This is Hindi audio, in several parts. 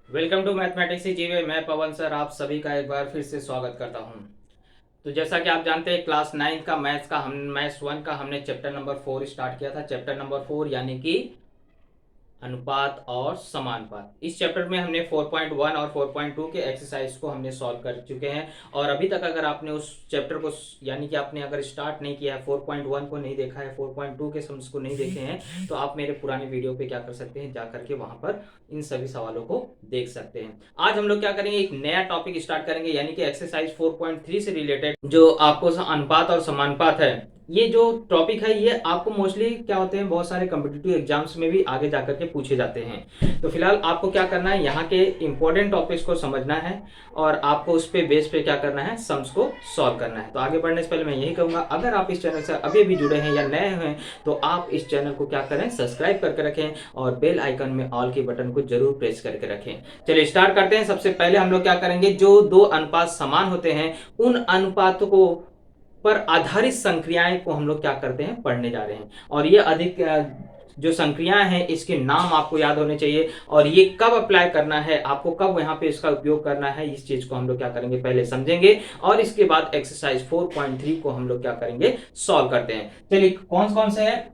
वेलकम टू मैथमेटिक्स जीवे। मैं पवन सर आप सभी का एक बार फिर से स्वागत करता हूं। तो जैसा कि आप जानते हैं क्लास 9 का मैथ्स 1 का हमने चैप्टर नंबर 4 स्टार्ट किया था। चैप्टर नंबर 4 यानी कि अनुपात और समानुपात। इस चैप्टर में हमने 4.1 और 4.2 के एक्सरसाइज को हमने सॉल्व कर चुके हैं। और अभी तक अगर आपने उस चैप्टर को यानी कि आपने अगर स्टार्ट नहीं किया है, 4.1 को नहीं देखा है, 4.2 के सम्स को नहीं देखे हैं, तो आप मेरे पुराने वीडियो पे क्या कर सकते हैं, जा करके वहां पर इन सभी सवालों को देख सकते हैं। आज हम लोग क्या करेंगे, एक नया टॉपिक स्टार्ट करेंगे यानी कि एक्सरसाइज 4.3 से रिलेटेड जो आपको अनुपात और समानुपात है। ये जो टॉपिक है ये आपको मोस्टली क्या होते हैं, बहुत सारे कॉम्पिटिटिव एग्जाम्स में भी आगे जाकर के पूछे जाते हैं। तो फिलहाल आपको क्या करना है, यहाँ के इंपॉर्टेंट टॉपिक्स को समझना है और आपको उस पे बेस पे क्या करना है, सम्स को सॉल्व करना है। तो आगे बढ़ने से पहले मैं यही कहूंगा, अगर आप इस चैनल से अभी भी जुड़े हैं या नए हैं तो आप इस चैनल को क्या करें, सब्सक्राइब करके रखें और बेल आइकन में ऑल के बटन को जरूर प्रेस करके रखें। चलिए स्टार्ट करते हैं। सबसे पहले हम लोग क्या करेंगे, जो दो अनुपात समान होते हैं उन अनुपातों को पर आधारित संक्रियाएं को हम लोग क्या करते हैं, पढ़ने जा रहे हैं। और ये अधिक जो संक्रियाएं हैं इसके नाम आपको याद होने चाहिए और ये कब अप्लाई करना है, आपको कब यहाँ पे इसका उपयोग करना है, इस चीज को हम लोग क्या करेंगे, पहले समझेंगे और इसके बाद एक्सरसाइज 4.3 को हम लोग क्या करेंगे, सॉल्व करते हैं। चलिए कौन कौन से हैं।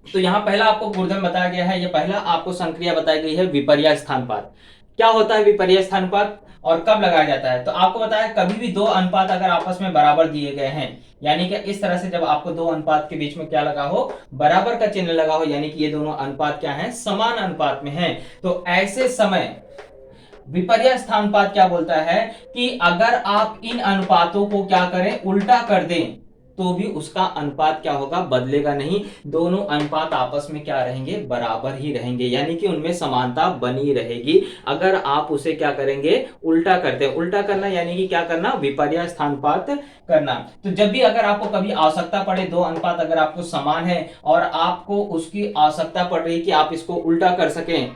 तो यहाँ पहला आपको गुणधर्म बताया गया है, ये पहला आपको संक्रिया बताई गई है विपर्य स्थानुपात। क्या होता है विपर्य स्थानुपात और कब लगाया जाता है। तो आपको बताया कभी भी दो अनुपात अगर आपस में बराबर दिए गए हैं, यानी कि इस तरह से जब आपको दो अनुपात के बीच में क्या लगा हो, बराबर का चिन्ह लगा हो, यानी कि ये दोनों अनुपात क्या है, समान अनुपात में है। तो ऐसे समय विपर्य स्थानुपात क्या बोलता है कि अगर आप इन अनुपातों को क्या करें, उल्टा कर दें तो भी उसका अनुपात क्या होगा, बदलेगा नहीं। दोनों अनुपात आपस में क्या रहेंगे, बराबर ही रहेंगे, यानी कि उनमें समानता बनी रहेगी। अगर आप उसे क्या करेंगे, उल्टा करते हैं। उल्टा करना यानी कि क्या करना, विपर्य स्थानुपात करना। तो जब भी अगर आपको कभी आवश्यकता पड़े, दो अनुपात अगर आपको समान है और आपको उसकी आवश्यकता पड़ रही कि आप इसको उल्टा कर सकें,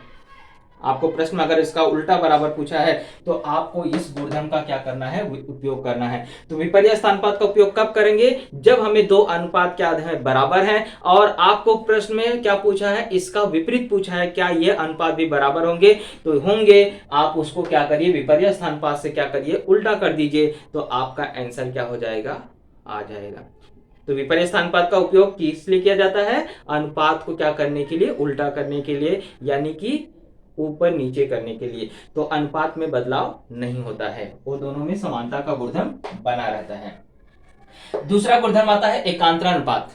आपको प्रश्न अगर इसका उल्टा बराबर पूछा है तो आपको इस गुणधर्म का क्या करना है, उपयोग करना है। तो विपर्य स्थानुपात का उपयोग कब करेंगे, जब हमें दो अनुपात क्या है, बराबर हैं और आपको प्रश्न में क्या पूछा है, इसका विपरीत पूछा है, क्या ये अनुपात भी बराबर होंगे, तो होंगे। आप उसको क्या करिए, विपर्य स्थानुपात से क्या करिए, उल्टा कर दीजिए, तो आपका आंसर क्या हो जाएगा, आ जाएगा। तो विपर्य स्थानुपात का उपयोग किस लिए किया जाता है, अनुपात को क्या करने के लिए, उल्टा करने के लिए, यानी कि ऊपर नीचे करने के लिए। तो अनुपात में बदलाव नहीं होता है, वो दोनों में समानता का गुणधर्म बना रहता है। दूसरा गुणधर्म आता है एकांतरानुपात।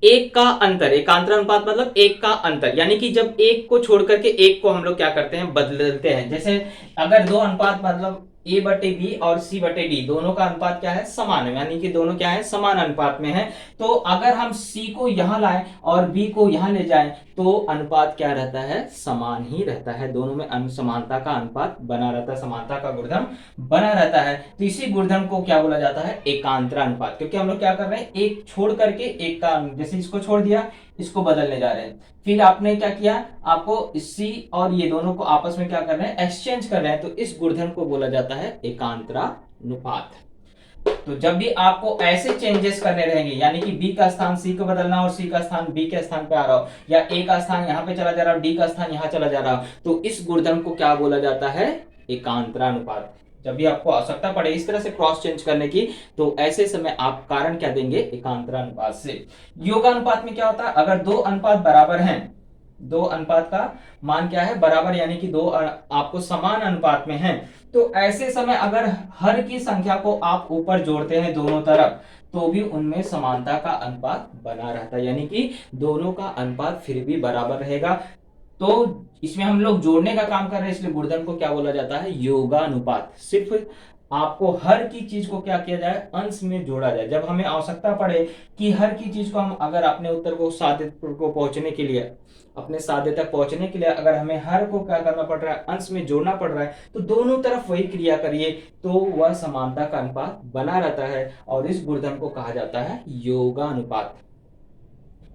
एक का अंतर, एकांतरानुपात मतलब एक का अंतर, यानी कि जब एक को छोड़ करके एक को हम लोग क्या करते हैं, बदलते हैं। जैसे अगर दो अनुपात मतलब ए बटे बी और सी बटे डी दोनों का अनुपात क्या है, समान है, यानी कि दोनों क्या है, समान अनुपात में है। तो अगर हम सी को यहां लाएं और बी को यहां ले जाएं तो अनुपात क्या रहता है, समान ही रहता है। दोनों में समानता का अनुपात बना रहता है, समानता का गुणधर्म बना रहता है। तो इसी गुणधर्म को क्या बोला जाता है, एकांतरानुपात। क्योंकि हम लोग क्या कर रहे हैं, एक छोड़ करके एक का, जैसे इसको छोड़ दिया, इसको बदलने जा रहे हैं। फिर आपने क्या किया, आपको सी और ये दोनों को आपस में क्या कर रहे हैं, एक्सचेंज कर रहे हैं। तो इस गुणधर्म को बोला जाता है एकांतरानुपात। तो जब भी आपको ऐसे चेंजेस करने रहेंगे, यानी कि बी का स्थान सी को बदलना और सी का स्थान बी के स्थान पे आ रहा हो, या ए का स्थान यहां पे चला जा रहा हो, डी का स्थान यहां चला जा रहा हो, तो इस गुणधर्म को क्या बोला जाता है, एकांतरानुपात। जब भी आपको आवश्यकता पड़े इस तरह से क्रॉस चेंज करने की, तो ऐसे समय आप कारण क्या देंगे, एकांतरानुपात से। योगानुपात में क्या होता है, अगर दो अनुपात बराबर हैं, दो अनुपात का मान क्या है, बराबर, यानी कि दो आपको समान अनुपात में हैं, तो ऐसे समय अगर हर की संख्या को आप ऊपर जोड़ते हैं दोनों तरफ, तो भी उनमें समानता का अनुपात बना रहता है, यानी कि दोनों का अनुपात फिर भी बराबर रहेगा। तो इसमें हम लोग जोड़ने का काम कर रहे हैं, इसलिए गुणधर्म को क्या बोला जाता है, योगानुपात। सिर्फ आपको हर की चीज को क्या किया जाए, अंश में जोड़ा जाए। जब हमें आवश्यकता पड़े कि हर की चीज को हम अगर अपने उत्तर को साध्य को पहुंचने के लिए, अपने साध्य तक पहुंचने के लिए अगर हमें हर को क्या करना पड़ रहा है, अंश में जोड़ना पड़ रहा है, तो दोनों तरफ वही क्रिया करिए, तो वह समानता का अनुपात बना रहता है और इस गुणधर्म को कहा जाता है योगानुपात।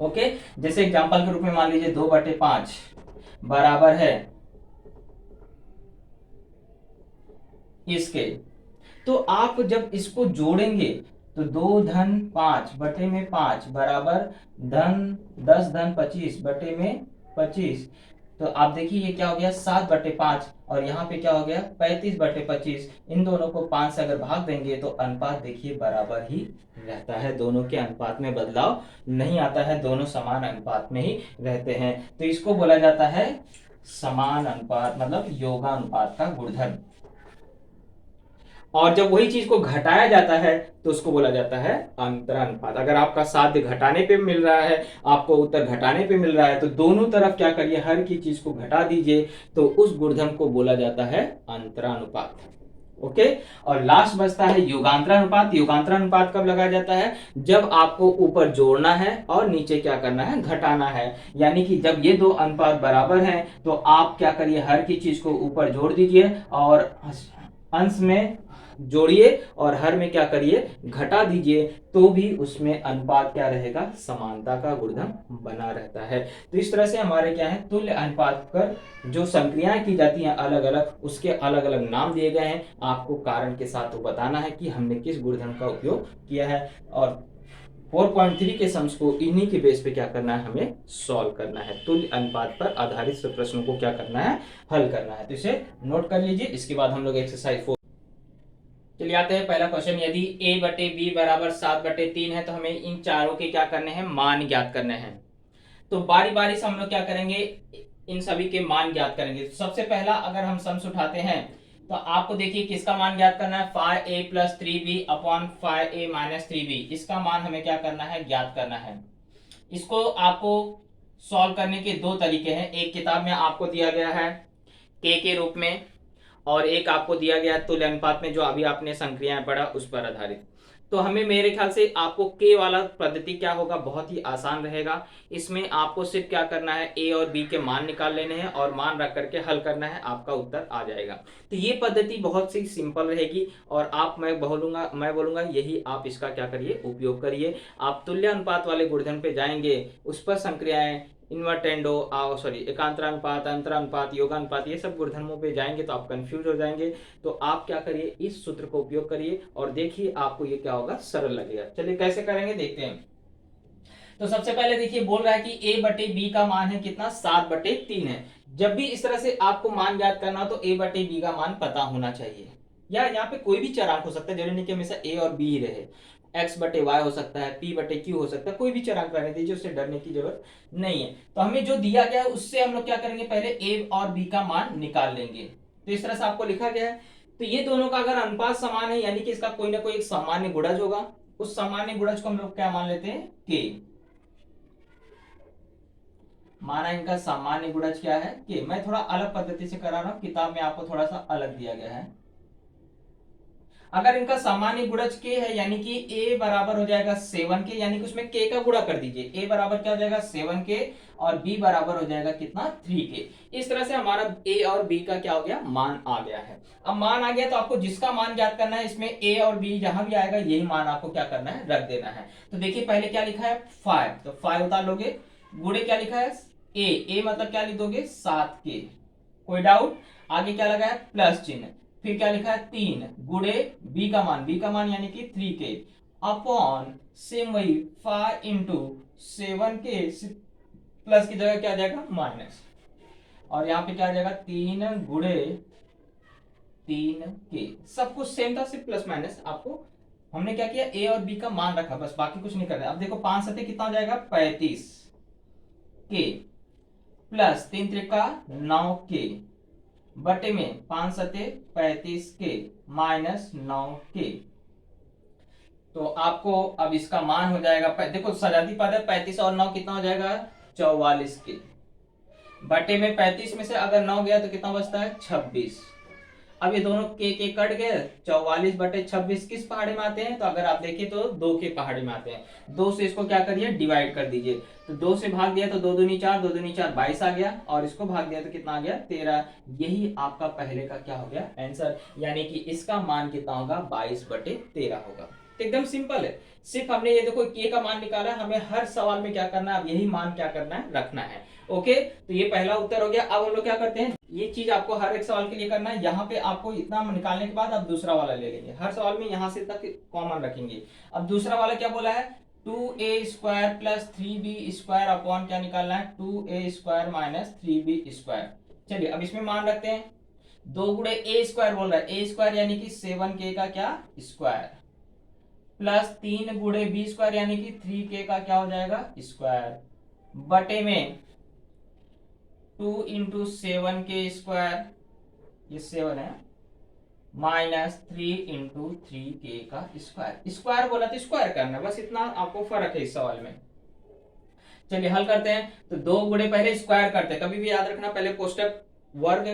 ओके, जैसे एग्जांपल के रूप में मान लीजिए 2/5 बराबर है इसके, तो आप जब इसको जोड़ेंगे तो 2 धन 5 बटे में 5 बराबर धन 10 धन 25 बटे में 25। तो आप देखिए ये क्या हो गया 7/5 और यहाँ पे क्या हो गया 35/25। इन दोनों को 5 से अगर भाग देंगे तो अनुपात देखिए बराबर ही रहता है, दोनों के अनुपात में बदलाव नहीं आता है, दोनों समान अनुपात में ही रहते हैं। तो इसको बोला जाता है समान अनुपात, मतलब योगानुपात का गुणधर्म। और जब वही चीज को घटाया जाता है तो उसको बोला जाता है अंतरानुपात। अगर आपका साध्य घटाने पे मिल रहा है, आपको उत्तर घटाने पे मिल रहा है, तो दोनों तरफ क्या करिए, हर की चीज को घटा दीजिए, तो उस गुणधर्म को बोला जाता है अंतरानुपात। ओके। और लास्ट बचता है युगांतरानुपात। युगांतरानुपात कब लगाया जाता है, जब आपको ऊपर जोड़ना है और नीचे क्या करना है, घटाना है। यानी कि जब ये दो अनुपात बराबर हैं तो आप क्या करिए, हर की चीज को ऊपर जोड़ दीजिए और अंश में जोड़िए और हर में क्या करिए, घटा दीजिए, तो भी उसमें अनुपात क्या रहेगा, समानता का गुणधर्म बना रहता है। तो इस तरह से हमारे क्या है, तुल्य अनुपात पर जो संक्रियाएं की जाती हैं अलग अलग, उसके अलग अलग नाम दिए गए हैं। आपको कारण के साथ तो बताना है कि हमने किस गुणधर्म का उपयोग किया है, और 4.3 के सम्स को इन्हीं के बेस पे क्या करना है, हमें सॉल्व करना है। तुल्य अनुपात पर आधारित प्रश्नों को क्या करना है, हल करना है। तो इसे नोट कर लीजिए। इसके बाद हम लोग एक्सरसाइज 4 चलिए आते हैं। पहला क्वेश्चन, यदि a/b बराबर 7/3 है तो हमें इन चारों के क्या करने हैं, मान ज्ञात करने हैं। तो बारी बारी से हम लोग क्या करेंगे, इन सभी के मान ज्ञात करेंगे। तो सबसे पहला अगर हम सम्स उठाते हैं तो आपको देखिए किसका मान ज्ञात करना है, 5a + 3b upon 5a - 3b। इसका मान हमें क्या करना है, ज्ञात करना है। इसको आपको सॉल्व करने के दो तरीके हैं। एक किताब में आपको दिया गया है के रूप में, और एक आपको दिया गया तुल्य अनुपात में, जो अभी आपने संक्रियाएं पढ़ा उस पर आधारित। तो हमें मेरे ख्याल से आपको के वाला पद्धति क्या होगा, बहुत ही आसान रहेगा। इसमें आपको सिर्फ क्या करना है, ए और बी के मान निकाल लेने हैं और मान रख करके हल करना है, आपका उत्तर आ जाएगा। तो ये पद्धति बहुत सी सिंपल रहेगी और मैं बोलूंगा यही आप इसका क्या करिए, उपयोग करिए। आप तुल्य अनुपात वाले गुणधर्म पे जाएंगे, उस पर संक्रियाएं, इन्वर्टेंडो एकांतरानुपात, अंतरानुपात, योगानुपात, ये सब गुणधर्मों पे जाएंगे तो आप कंफ्यूज हो जाएंगे। तो आप क्या करिए, इस सूत्र को उपयोग करिए और देखिए आपको ये क्या होगा, सरल लगेगा। चलिए कैसे करेंगे देखते हैं। तो सबसे पहले देखिए बोल रहा है कि a/b का मान है कितना, 7/3 है। जब भी इस तरह से आपको मान ज्ञात करना हो तो a/b का मान पता होना चाहिए, या यहाँ पे कोई भी चरांक हो सकता है, जरूरी नहीं कि हमेशा a और b ही रहे। x/y हो सकता है, p/q हो सकता है, कोई भी चरांक रहने दीजिए, उससे डरने की जरूरत नहीं है। तो हमें जो दिया गया है उससे हम लोग क्या करेंगे, पहले a और b का मान निकाल लेंगे। तो इस तरह से आपको लिखा गया है। तो ये दोनों का अगर अनुपात समान है, यानी कि इसका कोई ना कोई एक सामान्य गुणज होगा। उस सामान्य गुणज को हम लोग क्या मान लेते हैं, k। माना इनका सामान्य गुणज क्या है, कि मैं थोड़ा अलग पद्धति से करा रहा हूं, किताब में आपको थोड़ा सा अलग दिया गया है। अगर इनका सामान्य गुणज k है, यानी कि a बराबर हो जाएगा 7k, यानी कि उसमें k का गुणा कर दीजिए। a बराबर क्या हो जाएगा 7k और b बराबर हो जाएगा कितना, 3k। इस तरह से हमारा a और b का क्या हो गया, मान आ गया है। अब मान आ गया तो आपको जिसका मान ज्ञात करना है, इसमें a और b जहां भी आएगा यही मान आपको क्या करना है, रख देना है। तो देखिए पहले क्या लिखा है 5, तो 5 उतार लोगे, गुणे क्या लिखा है a मतलब क्या लिख दोगे 7k। कोई डाउट, आगे क्या लगा है प्लस चिन्ह, फिर क्या लिखा है 3 गुणे b का मान यानी कि 3k अपॉन सेम वही 5 इंटू 7k, प्लस की जगह क्या आ जाएगा माइनस, और यहाँ पे क्या आ जाएगा 3 गुणे 3k। सब कुछ सेम था, सिर्फ प्लस माइनस आपको हमने क्या किया, a और b का मान रखा, बस बाकी कुछ नहीं कर रहे। अब देखो 5 सत्ते कितना हो जाएगा 35k प्लस 3 त्रिका 9k बटे में 5 सत्ते 35k माइनस 9k। तो आपको अब इसका मान हो जाएगा, देखो सजाती पद है, 35 और 9 कितना हो जाएगा 44k बटे में 35 में से अगर 9 गया तो कितना बचता है 26। अब ये दोनों के कट गए, 44/26 किस पहाड़े में आते हैं, तो अगर आप देखिए तो 2 के पहाड़े में आते हैं। 2 से इसको क्या करिए, डिवाइड कर दीजिए। तो 2 से भाग दिया तो 2 दूनी 4, 2 दूनी 4 22 आ गया, और इसको भाग दिया तो कितना आ गया 13। यही आपका पहले का क्या हो गया आंसर, यानी कि इसका मान कितना होगा 22/13 होगा। तो एकदम सिंपल है, सिर्फ हमने ये देखो के का मान निकाला है, हमें हर सवाल में क्या करना है, अब यही मान क्या करना है, रखना है। ओके, तो ये पहला उत्तर हो गया। अब हम लोग क्या करते हैं, ये चीज आपको हर एक सवाल के लिए करना है। यहाँ पे आपको इतना निकालने के बाद आप दूसरा वाला ले लेंगे, हर सवाल में यहाँ से तक कॉमन रखेंगे। अब दूसरा वाला क्या बोला है, 2a² प्लस 3b² अपॉन क्या निकालना है, 2a² माइनस 3b²। चलिए अब इसमें मान रखते हैं, 2 गुणे a² बोल रहा है, a² यानी कि 7k का क्या स्क्वायर, प्लस 3 गुणे b² यानी कि 3k का क्या हो जाएगा स्क्वायर, बटे में 2 इंटू 7k², ये 7 है, माइनस 3 इंटू 3k का स्क्वायर। स्क्वायर बोला तो स्क्वायर करना, बस इतना आपको फर्क है इस सवाल में। चलिए हल करते हैं। तो 2 गुणे पहले स्क्वायर करते हैं, कभी भी याद रखना पहले कोष्टक वर्ग,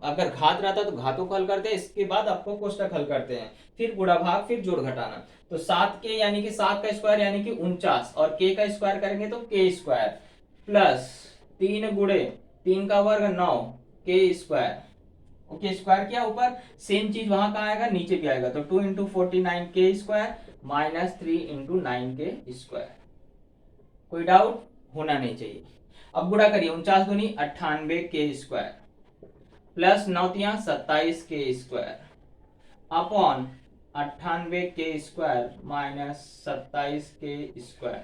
अगर घात रहता तो घातों को हल करते हैं, इसके बाद आपको कोष्टक हल करते हैं, फिर गुणा भाग, फिर जोड़ घटाना। तो 7k यानी कि 7 का स्क्वायर यानी कि 49, और k का स्क्वायर करेंगे तो k² प्लस 3 गुणे 3 का वर्ग 9k²। ओके स्क्वायर किया, ऊपर सेम चीज वहां का आएगा नीचे भी आएगा, तो 2 into 49k² minus 3 into 9k²। कोई डाउट होना नहीं चाहिए। अब गुणा करिए, 49 दूनी 98k² प्लस 9 तिया 27k² upon 98k² minus 27k²।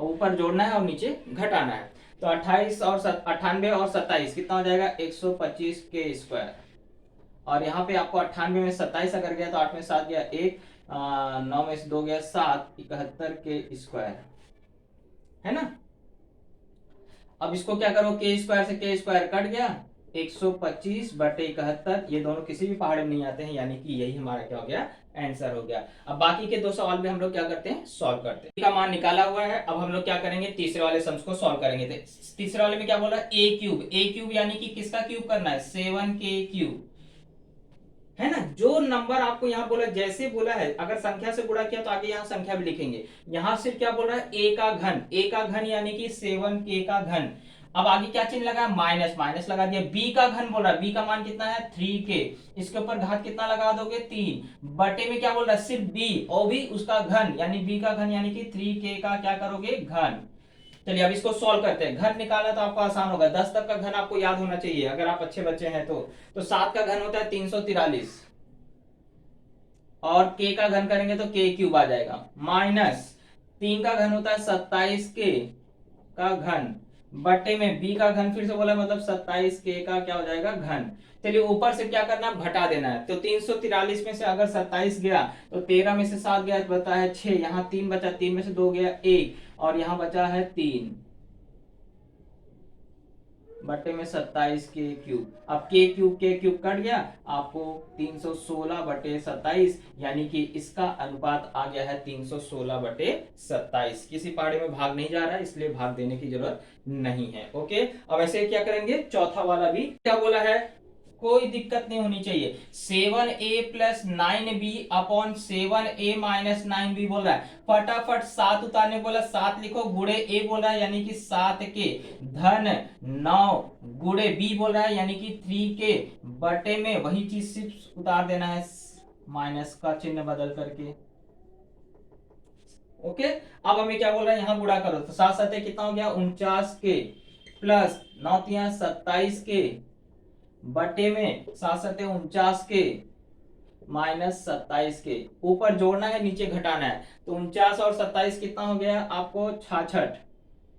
ऊपर जोड़ना है और नीचे घटाना है, तो 28 और 98 और 27 कितना हो जाएगा 125k²। और यहाँ पे आपको 98 में 27 अगर गया तो 8 में 7 गया 1, 9 में से 2 गया 7, 71k² है ना। अब इसको क्या करो, k² से k² कट गया, 125 बटे 71, ये दोनों किसी भी पहाड़े में नहीं आते हैं, यानी कि यही हमारा क्या हो गया आंसर हो गया। अब बाकी के 2 सवाल में हम लोग क्या करते हैं, सॉल्व करते हैं। का मान निकाला हुआ है, अब हम लोग क्या करेंगे, तीसरे वाले सम्स को सॉल्व करेंगे। तीसरे वाले में क्या बोला, a³ यानी कि किसका क्यूब करना है, 7k³ है ना। जो नंबर आपको यहाँ बोला, जैसे बोला है, अगर संख्या से गुणा किया तो आगे यहाँ संख्या भी लिखेंगे। यहाँ सिर्फ क्या बोल रहा है, a का घन, a का घन यानी कि 7k का घन। अब आगे क्या चिन्ह लगा, माइनस, माइनस लगा दिया। b का घन बोल रहा है, b का मान कितना है 3k, इसके ऊपर घात कितना लगा दोगे 3, बटे में क्या बोल रहा है सिर्फ b और भी उसका घन, यानी b का घन यानी कि 3k का क्या करोगे घन। चलिए अब इसको सॉल्व करते हैं। घन निकालना तो आपको आसान होगा, 10 तक का घन आपको याद होना चाहिए अगर आप अच्छे बच्चे हैं तो 7 का घन होता है 343, और k का घन करेंगे तो k³ आ जाएगा, माइनस 3 का घन होता है 27k का घन, बटे में b का घन फिर से बोला मतलब 27k का क्या हो जाएगा घन। चलिए ऊपर से क्या करना, घटा देना है। तो 343 में से अगर 27 गया तो 13 में से 7 गया तो बता है 6, यहाँ 3 बचा, 3 में से 2 गया 1, और यहाँ बचा है 3 बटे में 27k³। अब k³ कट गया, आपको 316 बटे 27, यानी कि इसका अनुपात आ गया है 316 बटे 27। किसी पहाड़े में भाग नहीं जा रहा है, इसलिए भाग देने की जरूरत नहीं है। ओके अब ऐसे क्या करेंगे, चौथा वाला भी क्या बोला है, कोई दिक्कत नहीं होनी चाहिए, 7a plus 9b upon 7a minus 9b बोल रहा है। फटाफट 7 उतारने बोला, 7 लिखो, गुणे a बोल रहा है यानी कि 7k, धन 9 गुणे b बोल रहा है यानी कि 3k, बटे में वही चीज सिर्फ उतार देना है, माइनस का चिन्ह बदल करके। ओके अब हमें क्या बोल रहा है, यहाँ गुणा करो, तो 7 7 कितना हो गया 49k प्लस 9 तिया 27k, बटे में 7 7 49k माइनस 27k। ऊपर जोड़ना है नीचे घटाना है, तो 49 और 27 कितना हो गया आपको 66,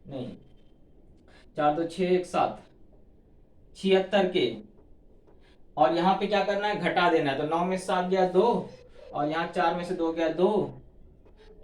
नहीं 4 2 6 1 7, 76k, और यहाँ पे क्या करना है घटा देना है, तो 9 में से 7 गया 2, और यहाँ 4 में से 2 गया 2,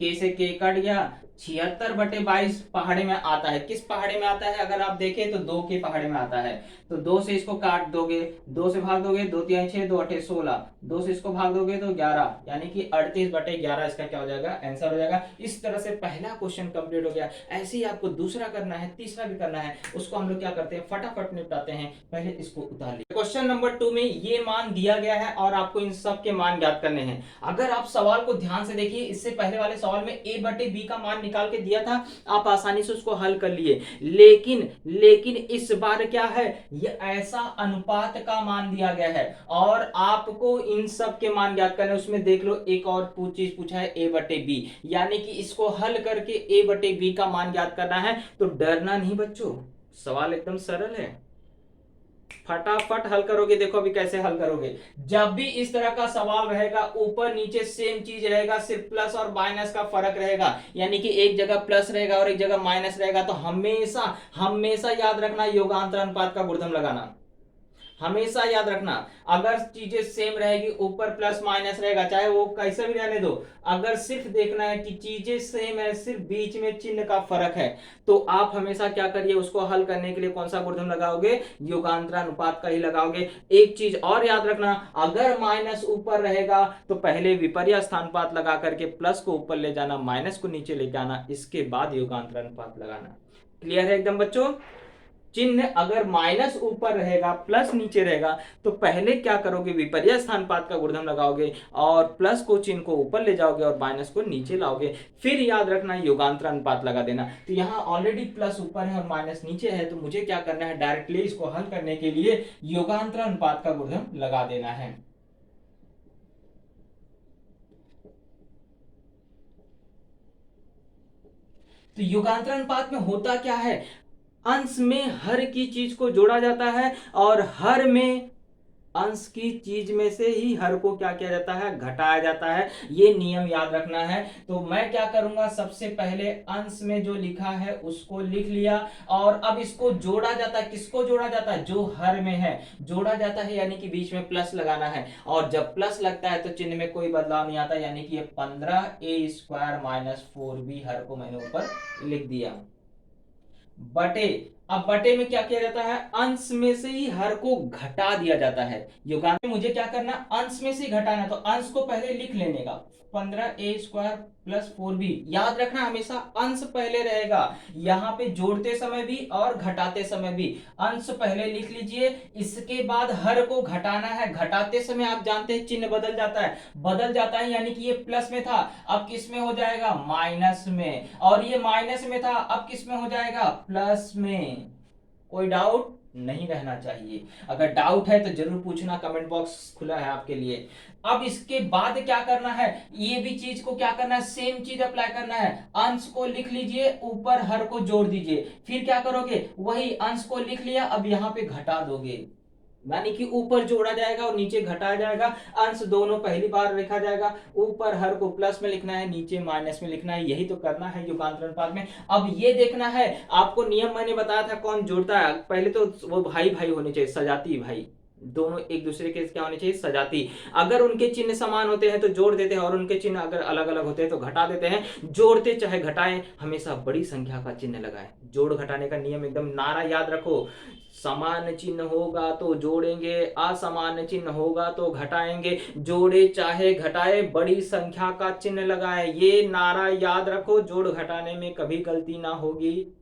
k से k कट गया, 76 बटे 22 पहाड़े में आता है। किस पहाड़े में आता है, अगर आप देखें तो 2 के पहाड़े में आता है। तो 2 से इसको काट दोगे, 2 से भाग दोगे, 2 3 6 2 8 16, 2 से इसको भाग दोगे तो 11, यानी कि 38 बटे 11 इसका क्या हो जाएगा आंसर हो जाएगा। इस तरह से पहला क्वेश्चन कंप्लीट हो गया। ऐसे ही आपको दूसरा करना है, तीसरा भी करना है, उसको हम लोग क्या करते हैं फटाफट निपटाते हैं। पहले इसको उतार लीजिए। क्वेश्चन नंबर 2 में ये मान दिया गया है और आपको इन सब के मान ज्ञात करने हैं। अगर आप सवाल को ध्यान से देखिए, इससे पहले वाले सवाल में a बटे b का मान निकाल के दिया था, आप आसानी से उसको हल कर लिए, लेकिन इस बार क्या है, ये ऐसा अनुपात का मान दिया गया है और आपको इन सब के मान ज्ञात करने। उसमें देख लो एक और चीज पूछा है a बटे b, यानी कि इसको हल करके a बटे b का मान ज्ञात करना है। तो डरना नहीं बच्चों, सवाल एकदम सरल है। फटाफट हल करोगे। देखो अभी कैसे हल करोगे। जब भी इस तरह का सवाल रहेगा, ऊपर नीचे सेम चीज रहेगा, सिर्फ प्लस और माइनस का फर्क रहेगा, यानी कि एक जगह प्लस रहेगा और एक जगह माइनस रहेगा, तो हमेशा हमेशा याद रखना योगांतर अनुपात का गुणधर्म लगाना। हमेशा याद रखना, अगर चीजें सेम रहेगी, ऊपर प्लस माइनस रहेगा, चाहे वो कैसे भी रहने दो, अगर सिर्फ देखना है कि चीजें सेम है, सिर्फ बीच में चिन्ह का फर्क है, तो आप हमेशा क्या करिए, उसको हल करने के लिए कौन सा गुणधर्म लगाओगे, योगांतरानुपात का ही लगाओगे। एक चीज और याद रखना, अगर माइनस ऊपर रहेगा तो पहले विपर्य स्थानुपात लगा करके प्लस को ऊपर ले जाना, माइनस को नीचे लेके आना, इसके बाद योगांतरानुपात लगाना। क्लियर है एकदम बच्चों। चिन्ह अगर माइनस ऊपर रहेगा, प्लस नीचे रहेगा, तो पहले क्या करोगे, विपर्य स्थानुपात का गुणधर्म लगाओगे और प्लस को चिन्ह को ऊपर ले जाओगे और माइनस को नीचे लाओगे, फिर याद रखना योगांतर अनुपात लगा देना। तो यहाँ ऑलरेडी प्लस ऊपर है और माइनस नीचे है, तो मुझे क्या करना है, डायरेक्टली इसको हल करने के लिए योगांतर अनुपात का गुणधर्म लगा देना है। तो युगांतर अनुपात में होता क्या है, अंश में हर की चीज को जोड़ा जाता है और हर में अंश की चीज में से ही हर को क्या किया जाता है, घटाया जाता है। ये नियम याद रखना है। तो मैं क्या करूंगा, सबसे पहले अंश में जो लिखा है उसको लिख लिया और अब इसको जोड़ा जाता है। किसको जोड़ा जाता है, जो हर में है जोड़ा जाता है, यानी कि बीच में प्लस लगाना है और जब प्लस लगता है तो चिन्ह में कोई बदलाव नहीं आता, यानी कि ये 15a² माइनस 4b हर को मैंने ऊपर लिख दिया। बटे, अब बटे में क्या किया जाता है, अंश में से ही हर को घटा दिया जाता है। योगांत में मुझे क्या करना, अंश में से ही घटाना, तो अंश को पहले लिख लेने का, 15a² प्लस 4b। याद रखना हमेशा अंश पहले रहेगा, यहां पे जोड़ते समय भी और घटाते समय भी अंश पहले लिख लीजिए। इसके बाद हर को घटाना है, घटाते समय आप जानते हैं चिन्ह बदल जाता है, बदल जाता है, यानी कि ये प्लस में था अब किस में हो जाएगा, माइनस में, और ये माइनस में था अब किस में हो जाएगा, प्लस में। कोई डाउट नहीं रहना चाहिए, अगर डाउट है तो जरूर पूछना, कमेंट बॉक्स खुला है आपके लिए। अब इसके बाद क्या करना है, ये भी चीज को क्या करना है, सेम चीज अप्लाई करना है। अंश को लिख लीजिए, ऊपर हर को जोड़ दीजिए, फिर क्या करोगे, वही अंश को लिख लिया, अब यहां पे घटा दोगे, यानी कि ऊपर जोड़ा जाएगा और नीचे घटाया जाएगा, अंश दोनों पहली बार लिखा जाएगा, ऊपर हर को प्लस में लिखना है, नीचे माइनस में लिखना है, यही तो करना है युगांतर अनुपात में। अब ये देखना है, आपको नियम मैंने बताया था कौन जोड़ता है, पहले तो वो भाई भाई होने चाहिए, सजाती भाई, दोनों एक दूसरे के क्या होने चाहिए, सजाती। अगर उनके चिन्ह समान होते हैं तो जोड़ देते हैं और उनके चिन्ह अगर अलग अलग होते हैं तो घटा देते हैं। जोड़ते चाहे घटाएं, हमेशा बड़ी संख्या का चिन्ह लगाएं। जोड़ घटाने का नियम एकदम नारा याद रखो, समान चिन्ह होगा तो जोड़ेंगे, असमान चिन्ह होगा तो घटाएंगे, जोड़े चाहे घटाए बड़ी संख्या का चिन्ह लगाए, ये नारा याद रखो, जोड़ घटाने में कभी गलती ना होगी।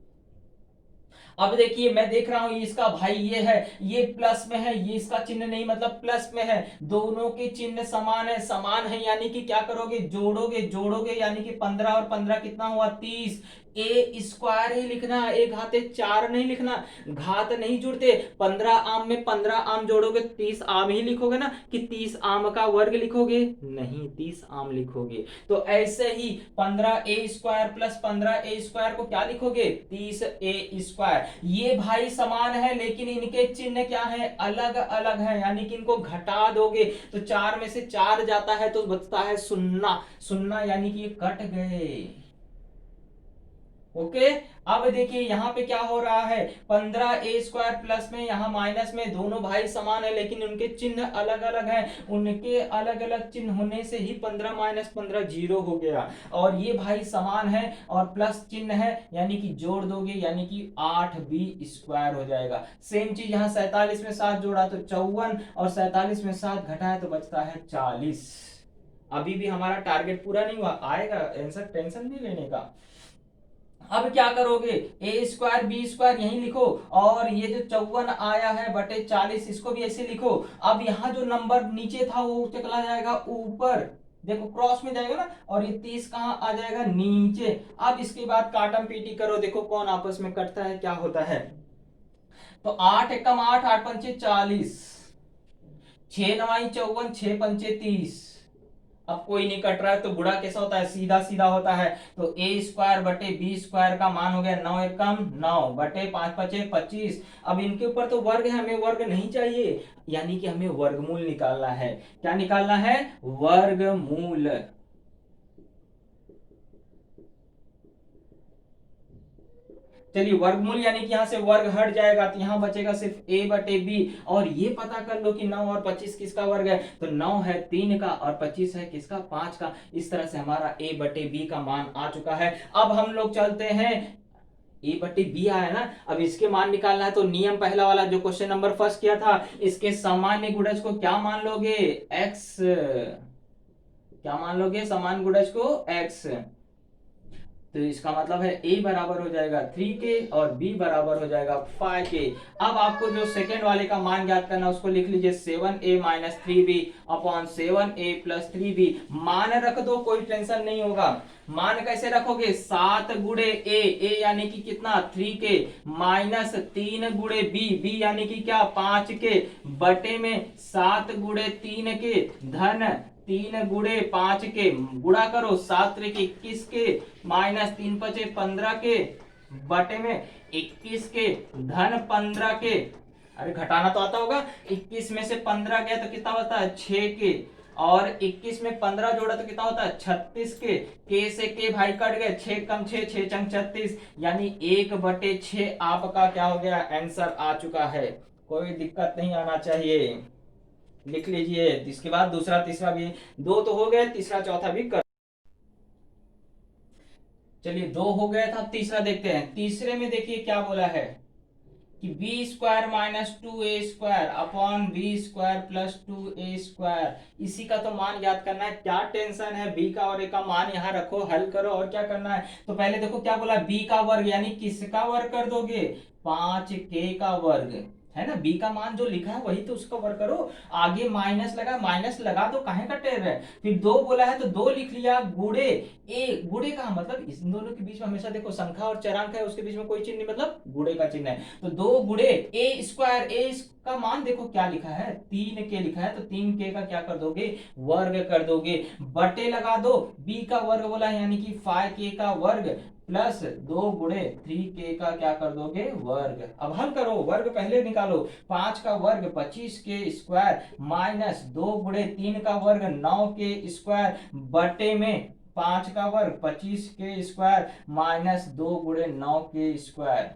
अब देखिए मैं देख रहा हूं इसका भाई ये है, ये प्लस में है, ये इसका चिन्ह नहीं मतलब प्लस में है, दोनों के चिन्ह समान है, समान है यानी कि क्या करोगे, जोड़ोगे, जोड़ोगे यानी कि 15 और 15 कितना हुआ, 30। a² ही लिखना, एक घाते 4 नहीं लिखना, घात नहीं जुड़ते। 15 आम में 15 आम जोड़ोगे 30 आम ही लिखोगे ना, कि 30 आम का वर्ग लिखोगे, नहीं 30 आम लिखोगे। तो ऐसे ही 15a² प्लस 15a² को क्या लिखोगे, 30a²। ये भाई समान है लेकिन इनके चिन्ह क्या है, अलग अलग है, यानी कि इनको घटा दोगे तो 4 में से 4 जाता है तो बचता है 0, 0 यानी कि ये कट गए। ओके, अब देखिए यहां पे क्या हो रहा है, 15a² प्लस में यहां माइनस में, दोनों भाई समान है लेकिन उनके चिन्ह अलग अलग हैं, उनके अलग अलग चिन्ह होने से ही 15 माइनस 15 0 हो गया, और ये भाई समान है और प्लस चिन्ह है, यानी कि जोड़ दोगे यानी कि 8b² हो जाएगा। सेम चीज यहां 47 में 7 जोड़ा तो 54 और 47 में 7 घटाए तो बचता है 40। अभी भी हमारा टारगेट पूरा नहीं हुआ, आएगा आंसर, टेंशन नहीं लेने का। अब क्या करोगे, a² b² यही लिखो और ये जो 54 आया है बटे 40 इसको भी ऐसे लिखो। अब यहाँ जो नंबर नीचे था वो चला जाएगा ऊपर, देखो क्रॉस में जाएगा ना, और ये 30 कहाँ आ जाएगा, नीचे। अब इसके बाद काटम पीटी करो, देखो कौन आपस में कटता है, क्या होता है। तो 8 एकम 8, 8 पंचे 40, 6 9 54, 6 पंचे 30, अब कोई नहीं कट रहा है तो गुणा कैसा होता है, सीधा सीधा होता है। तो ए स्क्वायर बटे बी स्क्वायर का मान हो गया 9 एकम 9 बटे 5 पचे 25। अब इनके ऊपर तो वर्ग है, हमें वर्ग नहीं चाहिए, यानी कि हमें वर्गमूल निकालना है। क्या निकालना है, वर्गमूल। चलिए वर्गमूल यानी कि यहाँ से वर्ग हट जाएगा तो यहाँ बचेगा सिर्फ a बटे बी। और ये पता कर लो कि 9 और 25 किसका वर्ग है, तो 9 है 3 का और 25 है किसका, 5 का। इस तरह से हमारा a बटे बी का मान आ चुका है। अब हम लोग चलते हैं, a बटे बी आया ना, अब इसके मान निकालना है। तो नियम पहला वाला जो क्वेश्चन नंबर फर्स्ट किया था, इसके सामान्य गुणज को क्या मान लोगे, x। क्या मान लोगे सामान्य गुणज को, x। तो इसका मतलब है a बराबर हो जाएगा 3k और b बराबर हो जाएगा 5k। अब आपको जो सेकेंड वाले का मान ज्ञात करना उसको लिख लीजिए 7a minus 3b upon 7a plus 3b। मान रख दो, कोई टेंशन नहीं होगा। मान कैसे रखोगे, 7 गुड़े a यानी कि कितना 3k माइनस 3 गुड़े b यानी कि क्या 5k बटे में 7 गुड़े 3k धन 3 गुड़े 5 के, गुणा करो 7 त्रिक 21 के माइनस 3 पचे 15 के बटे में 21 के धन 15 के। अरे घटाना तो आता होगा, 21 में से 15 गया तो कितना होता है 6 के, और 21 में 15 जोड़ा तो कितना होता है 36 के से के भाई कट गए, 6 कम 6 6 चंग 36, यानी 1 बटे 6 आपका क्या हो गया, आंसर आ चुका है। कोई दिक्कत नहीं आना चाहिए, लिख लीजिए। इसके बाद दूसरा तीसरा भी, दो तो हो गए, तीसरा चौथा भी कर। चलिए दो हो गया था, तीसरा देखते हैं। तीसरे में देखिए क्या बोला है कि B square minus 2a² upon B square plus 2a²। इसी का तो मान याद करना है, क्या टेंशन है, b का और a का मान यहाँ रखो, हल करो, और क्या करना है। तो पहले देखो क्या बोला, b का वर्ग यानी किसका वर्ग कर दोगे, 5k का वर्ग है ना। b का मान जो लिखा है वही तो उसका वर्ग करो, आगे माइनस लगा, माइनस लगा दो, काहे का टेर है। फिर दो बोला है तो दो लिख लिया, गुड़े ए, गुड़े का मतलब इन दोनों के बीच में हमेशा देखो संख्या और चरांक है, उसके बीच में कोई चिन्ह नहीं, मतलब गुड़े का चिन्ह है। तो दो गुड़े ए स्क्वायर, ए का मान देखो क्या लिखा है 3k लिखा है, तो 3k का क्या कर दोगे, वर्ग कर दोगे, बटे लगा दो, b का वर्ग बोला है यानी कि 5k का वर्ग प्लस 2 गुणे 3k का क्या कर दोगे, वर्ग। अब हल करो, वर्ग पहले निकालो, 5 का वर्ग 25k स्क्वायर माइनस 2 गुणे 3 का वर्ग 9k स्क्वायर बटे में 5 का वर्ग 25k स्क्वायर माइनस 2 गुणे 9k स्क्वायर।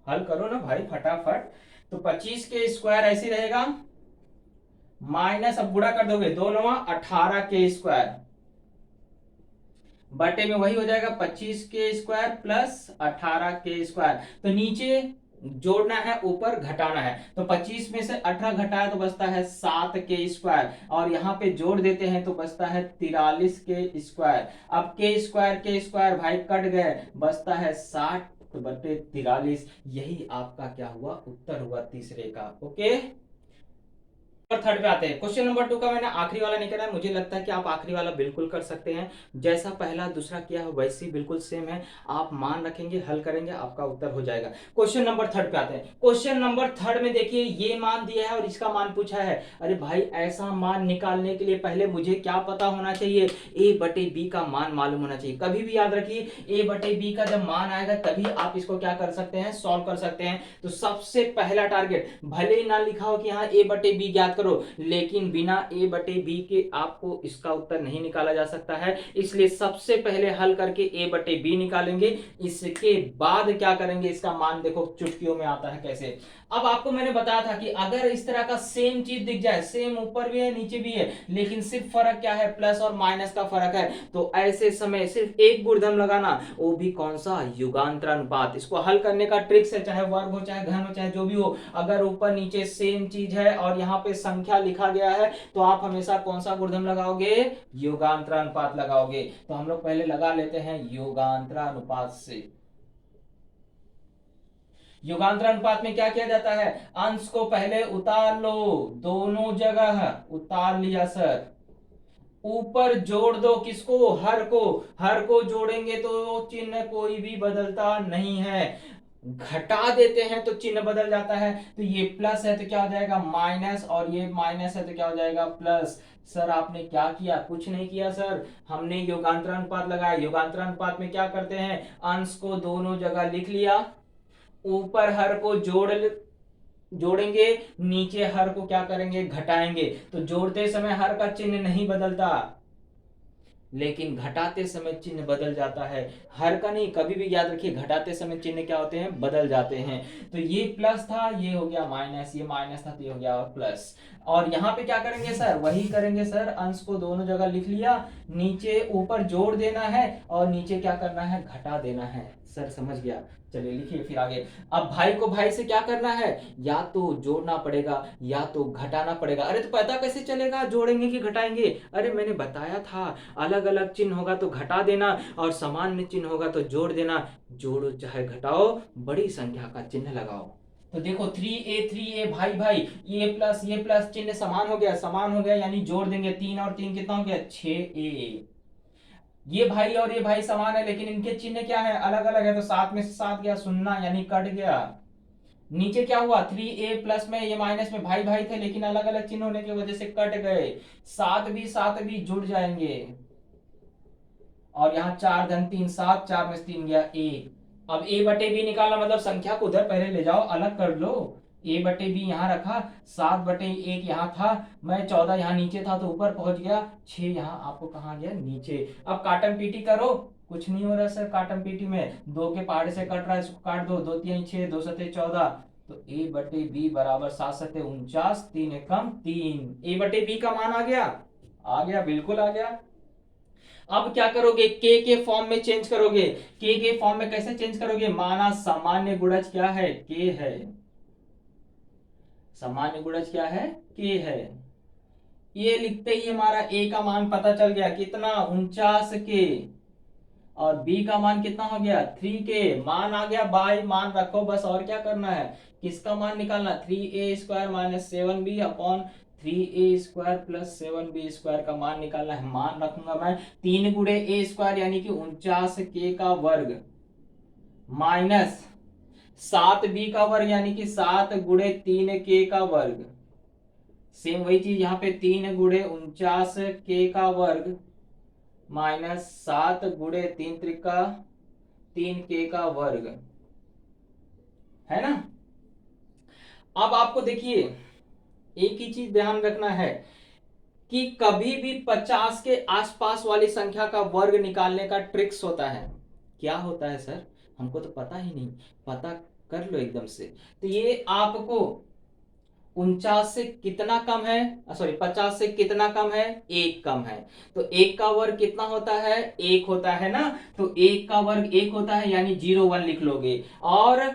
हल करो ना भाई फटाफट। तो 25k स्क्वायर ऐसे रहेगा, माइनस अब गुणा कर दोगे 2 9 18k स्क्वायर बटे में वही हो जाएगा 25k square plus 18k square. तो नीचे जोड़ना है, ऊपर घटाना है। तो 25 में से 18 घटाया तो बचता है 7k स्क्वायर, और यहाँ पे जोड़ देते हैं तो बचता है 43k स्क्वायर। अब के स्क्वायर भाई कट गए, बचता है 60 बटे 43। यही आपका क्या हुआ, उत्तर हुआ तीसरे का। ओके, थर्ड पे आते हैं। क्वेश्चन नंबर 2 का मैंने आखिरी वाला नहीं करा है, मुझे लगता है कि आप आखिरी वाला बिल्कुल कर सकते हैं। जैसा पहला दूसरा किया है वैसे ही बिल्कुल सेम है, आप मान रखेंगे, हल करेंगे, आपका उत्तर हो जाएगा। क्वेश्चन नंबर थर्ड पे आते हैं। क्वेश्चन नंबर थर्ड में देखिए ये मान दिया है और इसका मान पूछा है। अरे भाई ऐसा मान निकालने के लिए पहले मुझे क्या पता होना चाहिए, ए बटे बी का मान मालूम होना चाहिए। कभी भी याद रखिए, ए बटे बी का जब मान आएगा तभी आप इसको क्या कर सकते हैं, सॉल्व कर सकते हैं। तो सबसे पहला टारगेट, भले ही ना लिखा हो कि हाँ ए बटे बी ज्ञात करो, लेकिन बिना ए बटे बी के आपको इसका उत्तर नहीं निकाला जा सकता है। इसलिए सबसे पहले हल करके ए बटे बी निकालेंगे, इसके बाद क्या करेंगे, इसका मान देखो चुटकियों में आता है कैसे। अब आपको मैंने बताया था कि अगर इस तरह का सेम चीज दिख जाए, सेम ऊपर भी है नीचे भी है, लेकिन सिर्फ फर्क क्या है, प्लस और माइनस का फर्क है, तो ऐसे समय सिर्फ एक गुणधर्म लगाना, वो भी कौन सा, युगांतरानुपात। इसको हल करने का ट्रिक्स है, चाहे वर्ग हो चाहे घन हो चाहे जो भी हो, अगर ऊपर नीचे सेम चीज है और यहाँ पे संख्या लिखा गया है तो आप हमेशा कौन सा गुणधर्म लगाओगे, युगांतरानुपात लगाओगे। तो हम लोग पहले लगा लेते हैं युगांतरानुपात से। युगांतरानुपात में क्या किया जाता है, अंश को पहले उतार लो, दोनों जगह उतार लिया सर, ऊपर जोड़ दो किसको, हर को, हर को जोड़ेंगे तो चिन्ह कोई भी बदलता नहीं है। घटा देते हैं तो चिन्ह बदल जाता है। तो ये प्लस है तो क्या हो जाएगा माइनस, और ये माइनस है तो क्या हो जाएगा प्लस। सर आपने क्या किया, कुछ नहीं किया सर, हमने योगांतर अनुपात लगाया। योगांतर अनुपात में क्या करते हैं, अंश को दोनों जगह लिख लिया, ऊपर हर को जोड़ेंगे, नीचे हर को क्या करेंगे घटाएंगे। तो जोड़ते समय हर का चिन्ह नहीं बदलता, लेकिन घटाते समय चिन्ह बदल जाता है। हर का नहीं, कभी भी याद रखिए घटाते समय चिन्ह क्या होते हैं, बदल जाते हैं। तो ये प्लस था, ये हो गया माइनस, ये माइनस था तो ये हो गया प्लस। और यहाँ पे क्या करेंगे सर, वही करेंगे सर, अंश को दोनों जगह लिख लिया, नीचे ऊपर जोड़ देना है और नीचे क्या करना है, घटा देना है। सर समझ गया, चलिए लिखिए फिर आगे। अब भाई को भाई से क्या करना है, या तो जोड़ना पड़ेगा या तो घटाना पड़ेगा। अरे तो पता कैसे चलेगा जोड़ेंगे कि घटाएंगे, अरे मैंने बताया था अलग अलग चिन्ह होगा तो घटा देना और सामान्य चिन्ह होगा तो जोड़ देना। जोड़ो चाहे घटाओ, बड़ी संख्या का चिन्ह लगाओ। तो देखो 3a भाई भाई, ये प्लस चिन्ह समान हो गया, समान हो गया यानी जोड़ देंगे, 3 और 3 कितना हो गया 6a। ये भाई और ये भाई समान है लेकिन इनके चिन्ह क्या है, अलग अलग है, तो 7 में से 7 गया सुन्ना यानी कट गया। नीचे क्या हुआ 3a प्लस में, ये माइनस में भाई भाई थे लेकिन अलग अलग चिन्ह होने की वजह से कट गए। 7 भी जुड़ जाएंगे, और यहाँ 4 धन 3 7, 4 में से 3 गया a। अब a बटे b निकालना मतलब संख्या को उधर पहले ले जाओ, अलग कर लो। a बटे b यहाँ रखा, 7 बटे 1 यहाँ था, मैं 14 यहाँ नीचे था तो ऊपर पहुंच गया, 6 यहाँ आपको कहाँ गया नीचे। अब काटम पीटी करो, कुछ नहीं हो रहा सर काटम पीटी में, 2 के पहाड़ से कट रहा है, इसको काट दो, 2 3 6, 2 7 14। तो a बटे b बराबर 7 7 49, 3 एकम 3। a बटे b का मान आ गया बिल्कुल आ गया। अब क्या करोगे, के फॉर्म में चेंज करोगे। के फॉर्म में कैसे चेंज करोगे, माना सामान्य गुणज क्या है, के है। सामान्य गुणज क्या है, के है। ये लिखते ही हमारा ए का मान पता चल गया, कितना 49 के, और बी का मान कितना हो गया 3 के। मान आ गया, बाई मान रखो बस, और क्या करना है, किसका मान निकालना, 3a² minus 7b upon 3a² plus 7b² का मान निकालना है। मान रखूंगा मैं 3 गुणे a² यानी कि 49 का वर्ग, माइनस 7b का वर्ग यानी कि 7 गुणे 3 का वर्ग। सेम वही चीज यहाँ पे 3 गुणे 49 का वर्ग माइनस 7 गुणे 3 त्रिका 3 का वर्ग, है ना। अब आपको देखिए एक ही चीज ध्यान रखना है कि कभी भी 50 के आसपास वाली संख्या का वर्ग निकालने का ट्रिक्स होता है। क्या होता है सर, हमको तो पता ही नहीं, पता कर लो एकदम से। तो ये आपको 49 से कितना कम है, सॉरी 50 से कितना कम है, 1 कम है। तो 1 का वर्ग कितना होता है, 1 होता है ना। तो 1 का वर्ग 1 होता है यानी 01 लिख लोगे। और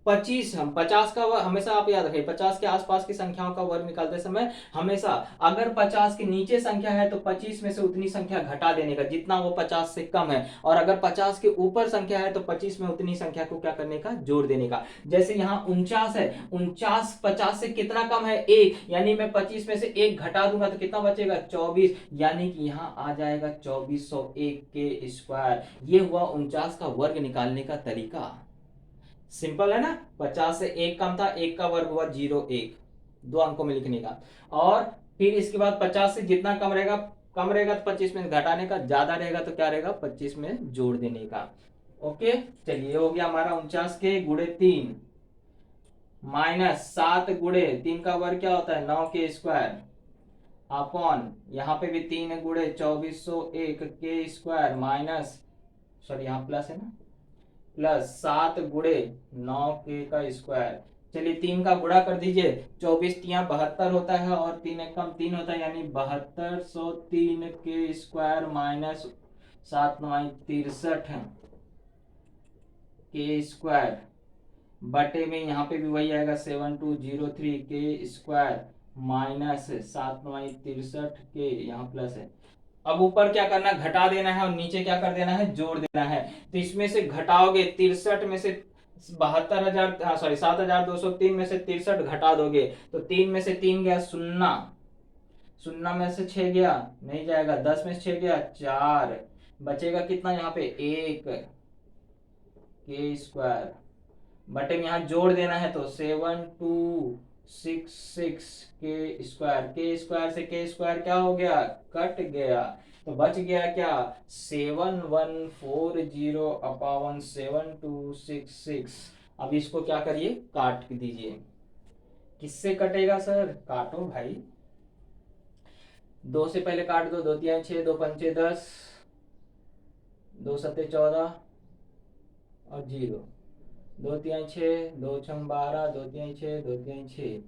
25, हम 50 का वर्ग हमेशा आप याद रखें, 50 के आसपास की संख्याओं का वर्ग निकालते समय हमेशा अगर 50 के नीचे संख्या है तो 25 में से उतनी संख्या घटा देने का जितना वो 50 से कम है, और अगर 50 के ऊपर संख्या है तो 25 में उतनी संख्या को क्या करने का, जोड़ देने का। जैसे यहाँ 49 है, 49 50 से कितना कम है 1, यानी मैं 25 में से 1 घटा दूंगा तो कितना बचेगा 24, यानी कि यहाँ आ जाएगा 2401 के स्क्वायर। ये हुआ 49 का वर्ग निकालने का तरीका। सिंपल है ना, 50 से 1 कम था, 1 का वर्ग हुआ 01, 2 अंकों में लिखने का। और फिर इसके बाद 50 से जितना कम रहेगा तो 25 में घटाने का, ज्यादा रहेगा तो क्या रहेगा 25 में जोड़ देने का। ओके चलिए हो गया हमारा 49 के गुणे 3 माइनस 7 गुणे 3 का वर्ग क्या होता है 9 के स्क्वायर अपॉन यहाँ पे भी 3 गुणे 2401 के स्क्वायर माइनस, सॉरी यहाँ प्लस है ना, प्लस 7 गुणे 9 का स्क्वायर। चलिए 3 का गुणा कर दीजिए, 24 तिया 72 होता है और 3 एकम 3 होता है यानी 7203 के स्क्वायर माइनस 7 9 63 के स्क्वायर बटे में यहाँ पे भी वही आएगा 7203 के स्क्वायर माइनस 7 9 63 के, यहाँ प्लस है। अब ऊपर क्या करना है, घटा देना है, और नीचे क्या कर देना है, जोड़ देना है। तो इसमें से घटाओगे 63 में से 72,000, सॉरी 7,203 में से 63 घटा दोगे तो 3 में से 3 गया सुन्ना, सुन्ना में से 6 गया नहीं जाएगा, 10 में से 6 गया 4, बचेगा कितना यहाँ पे 1 के स्क्वायर बटे में यहाँ जोड़ देना है तो 7266 के स्क्वायर से के स्क्वायर क्या हो गया, कट गया, तो बच गया क्या 7140/7266। अब इसको क्या करिए, काट दीजिए। किससे कटेगा सर, काटो भाई, दो से पहले काट दो, दो तिया 6, दो पंचे 10, दो सत्ते 14 और 0, दो तिया 6, दो छम 12, दो तिया 6, दो तिया 6।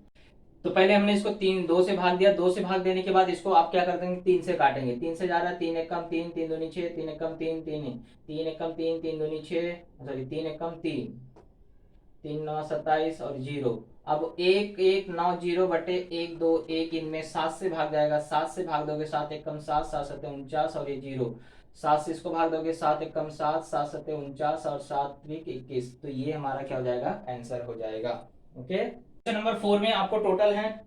तो पहले हमने इसको तीन, दो से भाग दिया, दो से भाग देने के बाद इसको आप क्या कर देंगे, तीन से काटेंगे, तीन से जा रहा है, तीन एक कम तीन, तीन दूनी 6, तीन एक कम तीन, तीन एक कम तीन, तीन दूनी 6, सॉरी तीन एक कम तीन, तीन नौ 27 और 0। अब एक एक 9 0 बटे एक दो एक, इनमें 7 से भाग जाएगा, 7 से भाग दोगे 7 एक कम 7, 7 सत्ते 49 और ये 0, 7 से इसको भाग दोगे 7 एक कम 7, 7 सत्ते 49 और 7 त्रिक 21। तो ये हमारा क्या हो जाएगा, आंसर हो जाएगा। ओके, क्वेश्चन नंबर 4 में आपको टोटल है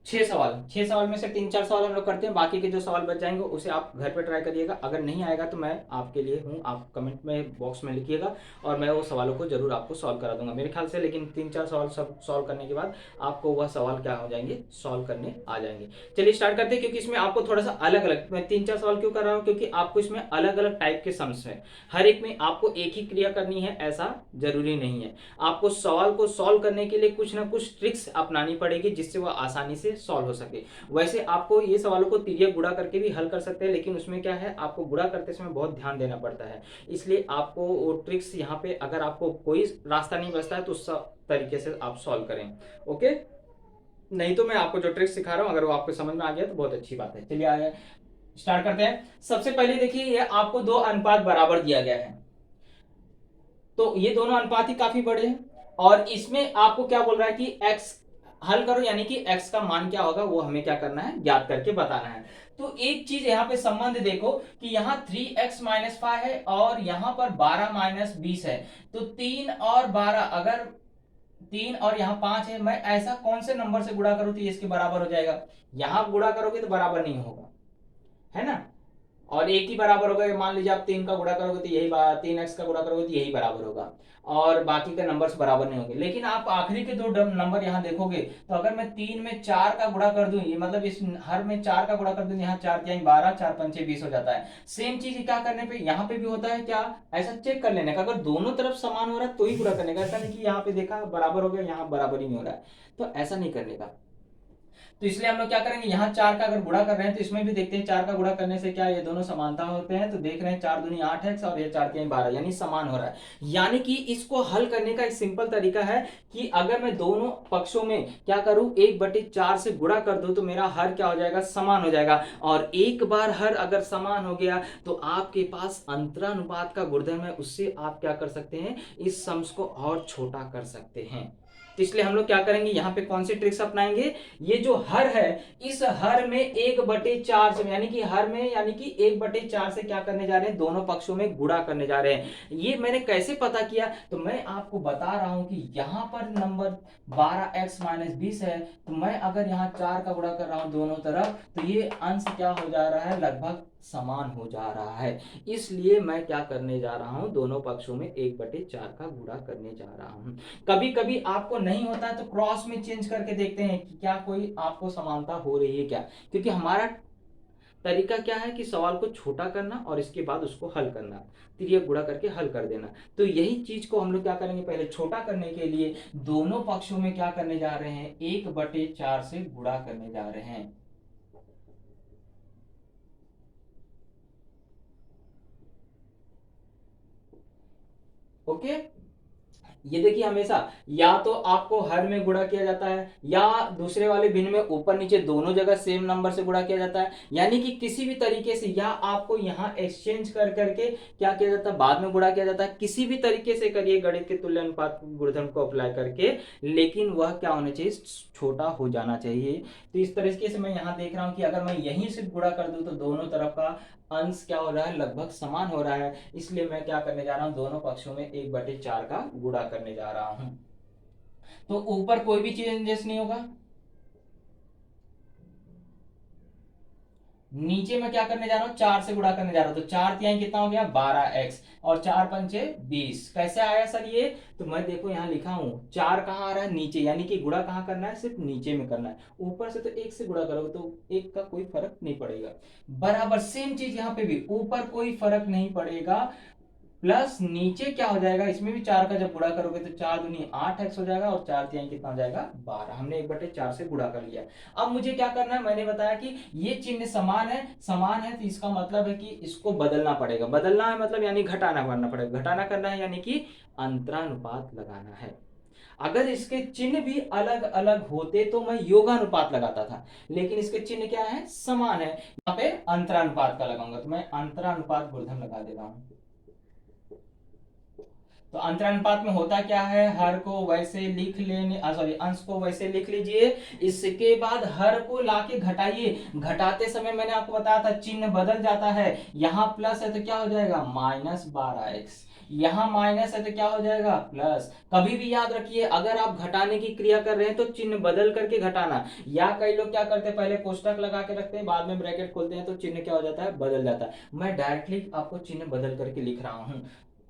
6 सवाल। 6 सवाल में से 3-4 सवाल हम लोग करते हैं, बाकी के जो सवाल बच जाएंगे उसे आप घर पे ट्राई करिएगा। अगर नहीं आएगा तो मैं आपके लिए हूँ, आप कमेंट में बॉक्स में लिखिएगा और मैं वो सवालों को जरूर आपको सॉल्व करा दूंगा मेरे ख्याल से। लेकिन 3-4 सवाल सब सॉल्व करने के बाद आपको वह सवाल क्या हो जाएंगे, सॉल्व करने आ जाएंगे। चलिए स्टार्ट करते हैं, क्योंकि इसमें आपको थोड़ा सा अलग अलग, मैं 3-4 सवाल क्यों कर रहा हूँ, क्योंकि आपको इसमें अलग अलग टाइप के सम्स है। हर एक में आपको एक ही क्रिया करनी है ऐसा जरूरी नहीं है। आपको सवाल को सॉल्व करने के लिए कुछ ना कुछ ट्रिक्स अपनानी पड़ेगी जिससे वह आसानी से सॉल्व हो सके। वैसे आपको ये सवालों को तिर्यक गुणा करके भी हल कर सकते हैं, लेकिन उसमें क्या है, आपको गुणा करते समय बहुत ध्यान देना पड़ता है। इसलिए आपको वो ट्रिक्स यहाँ पे, अगर आपको कोई रास्ता नहीं बचता है तो उस तरीके से आप सॉल्व करें। ओके, नहीं तो मैं आपको जो ट्रिक्स सिखा रहा हूँ अगर वो आपको समझ में आ गया तो बहुत अच्छी बात है। चलिए आगे स्टार्ट करते हैं। सबसे पहले देखिए, ये आपको दो अनुपात बराबर दिया गया है, तो ये दोनों अनुपात ही काफी बड़े हैं, और इसमें आपको क्या बोल रहा है कि x हल करो, यानी कि x का मान क्या होगा वो हमें क्या करना है, ज्ञात करके बताना है। तो एक चीज यहाँ पे संबंध देखो कि यहाँ 3x-5 है और यहाँ पर 12-20 है, तो 3 और 12, अगर 3 और यहाँ 5 है, मैं ऐसा कौन से नंबर से गुणा करूं तो ये इसके बराबर हो जाएगा। यहां गुणा करोगे तो बराबर नहीं होगा, है ना, और एक ही बराबर होगा। मान लीजिए आप 3 का गुणा करोगे तो यही 3x का गुणा करोगे तो यही बराबर होगा, और बाकी के नंबर्स बराबर नहीं होंगे। लेकिन आप आखिरी के दो नंबर यहाँ देखोगे तो अगर मैं 3 में 4 का गुणा कर दूं, ये मतलब इस हर में 4 का गुणा कर दूं, यहाँ 4 तिहाई 12, 4 पंचे 20 हो जाता है। सेम चीज क्या करने पे यहाँ पे भी होता है क्या, ऐसा चेक कर लेने का, अगर दोनों तरफ समान हो रहा है तो ही गुणा करने का, ऐसा नहीं कि यहाँ पे देखा बराबर हो गया यहाँ बराबर ही नहीं हो रहा है, तो ऐसा नहीं करने का। तो इसलिए हम लोग क्या करेंगे, यहाँ 4 का अगर गुणा कर रहे हैं तो इसमें भी देखते हैं 4 का गुणा करने से क्या ये दोनों समानता होते हैं, तो देख रहे हैं 4 दूनी 8x और ये 4 तिहाई 12, यानी समान हो रहा है। यानी कि इसको हल करने का एक सिंपल तरीका है कि अगर मैं दोनों पक्षों में क्या करूं, 1/4 से गुणा कर दूं तो मेरा हर क्या हो जाएगा, समान हो जाएगा। और एक बार हर अगर समान हो गया तो आपके पास अंतरानुपात का गुणधर्म है, उससे आप क्या कर सकते हैं, इस सम्स को और छोटा कर सकते हैं। तो इसलिए हम लोग क्या करेंगे, यहाँ पे कौन सी ट्रिक्स अपनाएंगे, ये जो हर है इस हर में 1/4 से, यानी कि हर में, यानी कि 1/4 से क्या करने जा रहे हैं, दोनों पक्षों में गुणा करने जा रहे हैं। ये मैंने कैसे पता किया, तो मैं आपको बता रहा हूं कि यहाँ पर नंबर 12x-20 है, तो मैं अगर यहाँ 4 का गुणा कर रहा हूं दोनों तरफ, तो ये अंश क्या हो जा रहा है, लगभग समान हो जा रहा है। इसलिए मैं क्या करने जा रहा हूं, दोनों पक्षों में 1/4 का गुणा करने जा रहा हूं। कभी कभी आपको नहीं होता है तो क्रॉस में चेंज करके देखते हैं कि क्या कोई आपको समानता हो रही है क्या, क्योंकि हमारा तरीका क्या है कि सवाल को छोटा करना और इसके बाद उसको हल करना, तिर्यक गुणा करके हल कर देना। तो यही चीज को हम लोग क्या करेंगे, पहले छोटा करने के लिए दोनों पक्षों में क्या करने जा रहे हैं, 1/4 से गुणा करने जा रहे हैं। ओके, ये देखिए हमेशा या तो आपको हर में गुणा किया जाता है, या दूसरे वाले भिन्न में ऊपर नीचे दोनों जगह सेम नंबर से गुणा किया जाता है, यानी कि किसी भी तरीके से, या आपको यहाँ एक्सचेंज कर करके क्या किया जाता है, बाद में गुणा किया जाता है। किसी भी तरीके से करिए गणित के तुल्य अनुपात गुणधर्म को अप्लाई करके, लेकिन वह क्या होना चाहिए, छोटा हो जाना चाहिए। तो इस तरीके से मैं यहाँ देख रहा हूँ कि अगर मैं यहीं से गुणा कर दूं तो दोनों तरफ का अंश क्या हो रहा है, लगभग समान हो रहा है। इसलिए मैं क्या करने जा रहा हूं, दोनों पक्षों में 1/4 का गुणा करने जा रहा हूं। तो ऊपर कोई भी चेंजेस नहीं होगा, नीचे में क्या करने जा रहा हूँ, 4 से गुणा करने जा रहा हूँ, तो 4 तिहाई कितना हो गया 12x, और 4 पंचे 20। कैसे आया सर ये, तो मैं देखो यहाँ लिखा हूँ 4 कहाँ आ रहा है नीचे, यानी कि गुणा कहाँ करना है, सिर्फ नीचे में करना है। ऊपर से तो 1 से गुणा करोगे तो 1 का कोई फर्क नहीं पड़ेगा। बराबर सेम चीज यहाँ पे भी, ऊपर कोई फर्क नहीं पड़ेगा, प्लस नीचे क्या हो जाएगा, इसमें भी 4 का जब गुणा करोगे तो 4 दूनी 8x हो जाएगा, और 4 तिहाई कितना हो जाएगा 12। हमने 1/4 से गुणा कर लिया। अब मुझे क्या करना है, मैंने बताया कि ये चिन्ह समान है, समान है तो इसका मतलब है कि इसको बदलना पड़ेगा। बदलना है मतलब यानी घटाना करना पड़ेगा, घटाना करना है यानी कि अंतरानुपात लगाना है। अगर इसके चिन्ह भी अलग अलग होते तो मैं योगानुपात लगाता था, लेकिन इसके चिन्ह क्या है, समान है, यहाँ पे अंतरानुपात का लगाऊंगा, तो मैं अंतरानुपात गुणधर्म लगा दे रहा हूं। तो अंतरानुपात में होता क्या है, हर को वैसे लिख लेने, सॉरी अंश को वैसे लिख लीजिए, इसके बाद हर को लाके घटाइए। घटाते समय मैंने आपको बताया था चिन्ह बदल जाता है, यहाँ प्लस है तो क्या हो जाएगा -12x, यहाँ माइनस है तो क्या हो जाएगा प्लस। कभी भी याद रखिए अगर आप घटाने की क्रिया कर रहे हैं तो चिन्ह बदल करके घटाना, या कई लोग क्या करते हैं पहले कोष्टक लगा के रखते हैं बाद में ब्रैकेट खोलते हैं तो चिन्ह क्या हो जाता है, बदल जाता है। मैं डायरेक्टली आपको चिन्ह बदल करके लिख रहा हूं।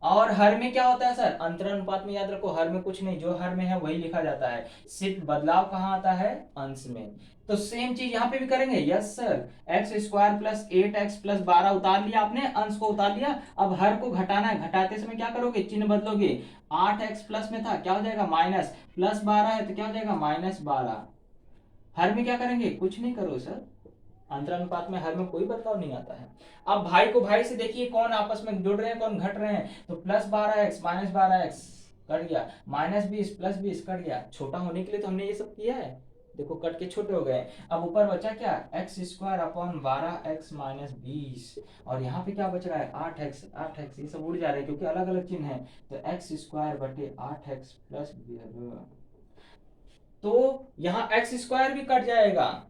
और हर में क्या होता है सर, अंतरानुपात में याद रखो हर में कुछ नहीं, जो हर में है वही लिखा जाता है, सिर्फ बदलाव कहाँ आता है, अंश में। तो सेम चीज यहाँ पे भी करेंगे, yes sir. X square plus 8x plus 12 उतार लिया आपने, अंश को उतार लिया। अब हर को घटाना है, घटाते समय क्या करोगे, चिन्ह बदलोगे। 8x प्लस में था क्या हो जाएगा माइनस, प्लस 12 है तो क्या हो जाएगा -12। हर में क्या करेंगे, कुछ नहीं करो सर, अंतरानुपात में हर में कोई बदलाव नहीं आता है। अब भाई को भाई से देखिए कौन आपस में जुड़ रहे हैं कौन घट रहे हैं, तो +12x -12x कट गया, -20 +20 कट गया। छोटा होने के लिए तो हमने ये सब किया है, देखो कट के छोटे हो गए। अब ऊपर बचा क्या, x²/12x - 20, और यहाँ पे क्या बच रहा है 8x, 8x ये सब उड़ जा रहे हैं क्योंकि अलग अलग चिन्ह है। तो x²/8x प्लस, तो यहाँ x² भी कट जाएगा।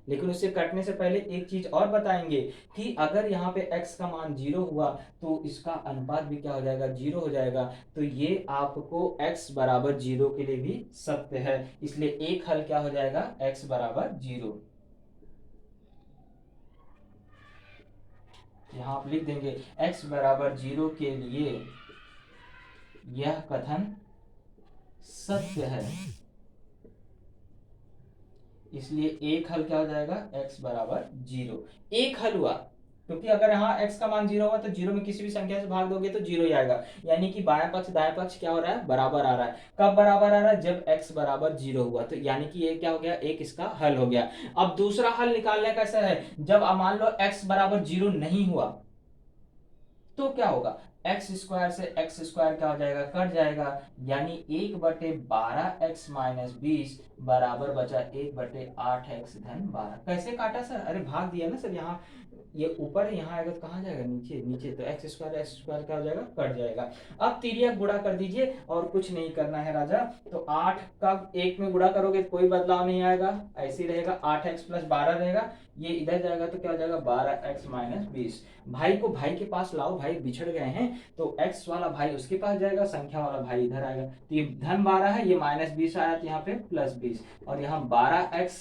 लेकिन उससे कटने से पहले एक चीज और बताएंगे कि अगर यहाँ पे x का मान 0 हुआ तो इसका अनुपात भी क्या हो जाएगा, 0 हो जाएगा। तो ये आपको x बराबर 0 के लिए भी सत्य है, इसलिए एक हल क्या हो जाएगा, x बराबर 0। यहाँ आप लिख देंगे x बराबर 0 के लिए यह कथन सत्य है, इसलिए एक हल क्या हो जाएगा, x बराबर 0। एक हल हुआ, क्योंकि अगर यहाँ x का मान 0 होगा तो 0 में किसी भी संख्या से भाग दोगे तो 0 ही आएगा, यानी कि बायां पक्ष दाएं पक्ष क्या हो रहा है, बराबर आ रहा है। कब बराबर आ रहा है, जब x बराबर 0 हुआ, तो यानी कि ये क्या हो गया, एक इसका हल हो गया। अब दूसरा हल निकालने का कैसा है, जब मान लो x बराबर 0 नहीं हुआ तो क्या होगा, x² से x² क्या हो जाएगा, कट जाएगा, यानी 1/12x - 20 बराबर बचा 1/8x धन 12। कैसे काटा सर, अरे भाग दिया ना सर, यहाँ ये ऊपर है यहाँ आएगा तो कहाँ जाएगा, नीचे, नीचे तो x² क्या हो जाएगा, कट जाएगा। अब तिर्यक गुणा कर दीजिए और कुछ नहीं करना है राजा। तो 8 का 1 में गुणा करोगे तो कोई बदलाव नहीं आएगा, ऐसे ही रहेगा, 8x प्लस 12 रहेगा, ये इधर जाएगा तो क्या हो जाएगा 12x - 20। भाई को भाई के पास लाओ, भाई बिछड़ गए हैं, तो x वाला भाई उसके पास जाएगा, संख्या वाला भाई इधर आएगा, तो ये धन 12 है, ये -20 आया तो यहाँ पे +20, और यहाँ 12x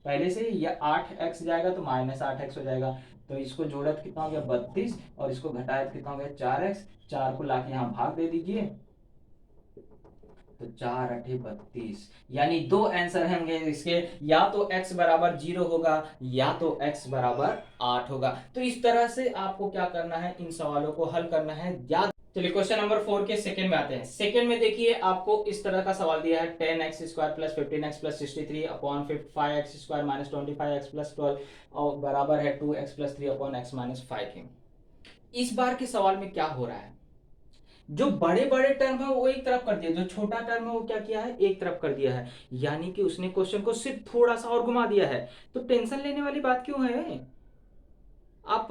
पहले से ये 8x जाएगा तो -8x हो जाएगा। तो इसको जोड़ा तो कितना हो गया 32, और इसको घटाया तो कितना हो गया 4x, 4 को लाके यहाँ भाग दे दीजिए, तो 4 8 32, यानी दो आंसर होंगे इसके, या तो x बराबर 0 होगा या तो x बराबर 8 होगा। तो इस तरह से आपको क्या करना है, इन सवालों को हल करना है, याद। चलिए क्वेश्चन नंबर 4 के सेकंड में आते हैं। सेकंड में देखिए आपको इस तरह का सवाल दिया है, 10x² plus 15x plus 63 upon 5x² minus 25x plus 12 और बराबर है 2x plus 3 upon x minus 5 के। इस बार के सवाल में क्या हो रहा है, जो बड़े बड़े टर्म है वो एक तरफ कर दिया, जो छोटा टर्म है वो क्या किया है, एक तरफ कर दिया है, यानी कि उसने क्वेश्चन को सिर्फ थोड़ा सा और घुमा दिया है। तो टेंशन लेने वाली बात क्यों है, आप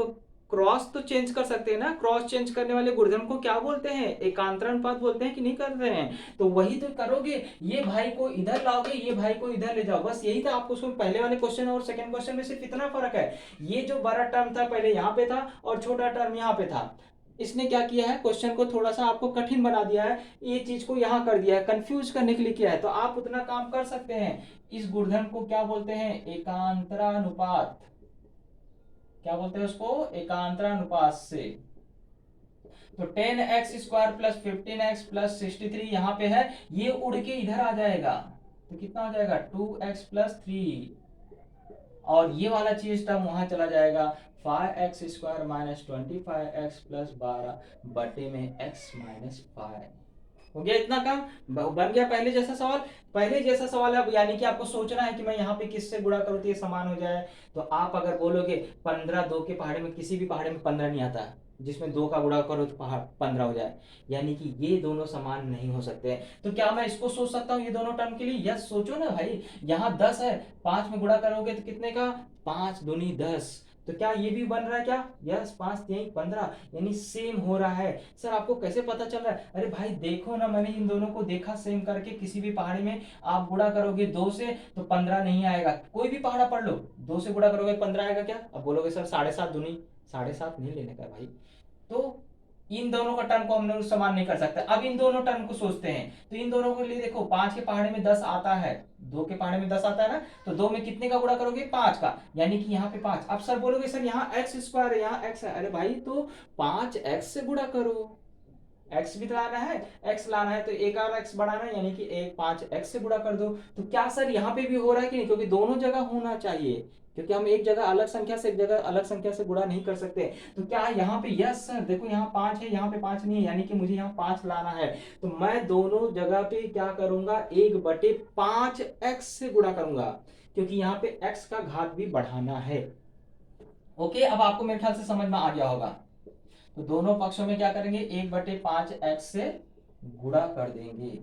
क्रॉस तो चेंज कर सकते हैं ना, क्रॉस चेंज करने वाले गुणधर्म को क्या बोलते हैं, एकांतरानुपात बोलते हैं कि नहीं कर रहे हैं, तो वही तो करोगे, ये भाई को इधर लाओगे ये भाई को इधर ले जाओ, बस यही था आपको उसमें पहले वाले क्वेश्चन और सेकंड क्वेश्चन में सिर्फ इतना फर्क है। ये जो बड़ा टर्म था पहले यहाँ पे था और छोटा टर्म यहाँ पे था, इसने क्या किया है, क्वेश्चन को थोड़ा सा आपको कठिन बना दिया है, ये चीज को यहाँ कर दिया है, कंफ्यूज करने के लिए किया है। तो आप उतना काम कर सकते हैं, इस गुणधर्म को क्या बोलते हैं, एकांतरानुपात। क्या बोलते हैं उसको, एकांतरानुपात से। तो 10x² प्लस 15x प्लस 63 यहाँ पे है, ये उड़ के इधर आ जाएगा, तो कितना हो जाएगा 2x प्लस 3, और ये वाला चीज टर्म वहां चला जाएगा, 5x² माइनस 25x प्लस 12 बटे में x माइनस 5। हो गया इतना काम, बन गया पहले जैसा सवाल। पहले जैसा सवाल है अब, यानी कि आपको सोचना है कि मैं यहाँ पे किससे गुणा करूँ तो ये समान हो जाए। तो आप अगर बोलोगे 15, 2 के पहाड़े में, किसी भी पहाड़े में 15 नहीं आता, जिसमें 2 का गुणा करो तो पहाड़ 15 हो जाए, यानी कि ये दोनों समान नहीं हो सकते। तो क्या मैं इसको सोच सकता हूँ ये दोनों टर्म के लिए? यस, सोचो ना भाई, यहाँ 10 है, 5 में गुणा करोगे तो कितने का, 5 दूनी 10, तो क्या ये भी बन रहा है क्या? यस, 5 3 15, यानी सेम हो रहा है। सर आपको कैसे पता चल रहा है? अरे भाई देखो ना, मैंने इन दोनों को देखा सेम करके, किसी भी पहाड़ी में आप गुणा करोगे 2 से तो 15 नहीं आएगा, कोई भी पहाड़ा पढ़ लो, 2 से गुणा करोगे 15 आएगा क्या? अब बोलोगे सर 7.5 दूनी, 7.5 नहीं लेने का भाई। तो इन दोनों का टर्म को हम लोग समान नहीं कर सकते। अब इन दोनों टर्म को सोचते हैं, तो इन दोनों के लिए देखो, 5 के पहाड़े में 10 आता है, 2 के पहाड़े में 10 आता है ना, तो 2 में कितने का गुणा करोगे, 5 का, यानी कि यहाँ पे 5। अब सर बोलोगे सर यहाँ x² है, यहाँ x है, अरे भाई तो 5x से गुणा करो, x भी तो लाना है, x लाना है, तो एक और x बढ़ाना है, यानी कि एक 5x से गुणा कर दो। तो क्या सर यहाँ पे भी हो रहा है कि नहीं? क्योंकि दोनों जगह होना चाहिए, क्योंकि हम एक जगह अलग संख्या से एक जगह अलग संख्या से गुणा नहीं कर सकते। तो क्या यहाँ पे, यस सर देखो यहाँ 5 है, यहाँ पे 5 नहीं है, यानी कि मुझे यहाँ 5 लाना है, तो मैं दोनों जगह पे क्या करूंगा, 1/5x से गुणा करूंगा, क्योंकि यहाँ पे x का घात भी बढ़ाना है। ओके, अब आपको मेरे ख्याल से समझ में आ गया होगा। तो दोनों पक्षों में क्या करेंगे, 1/5x से गुणा कर देंगे,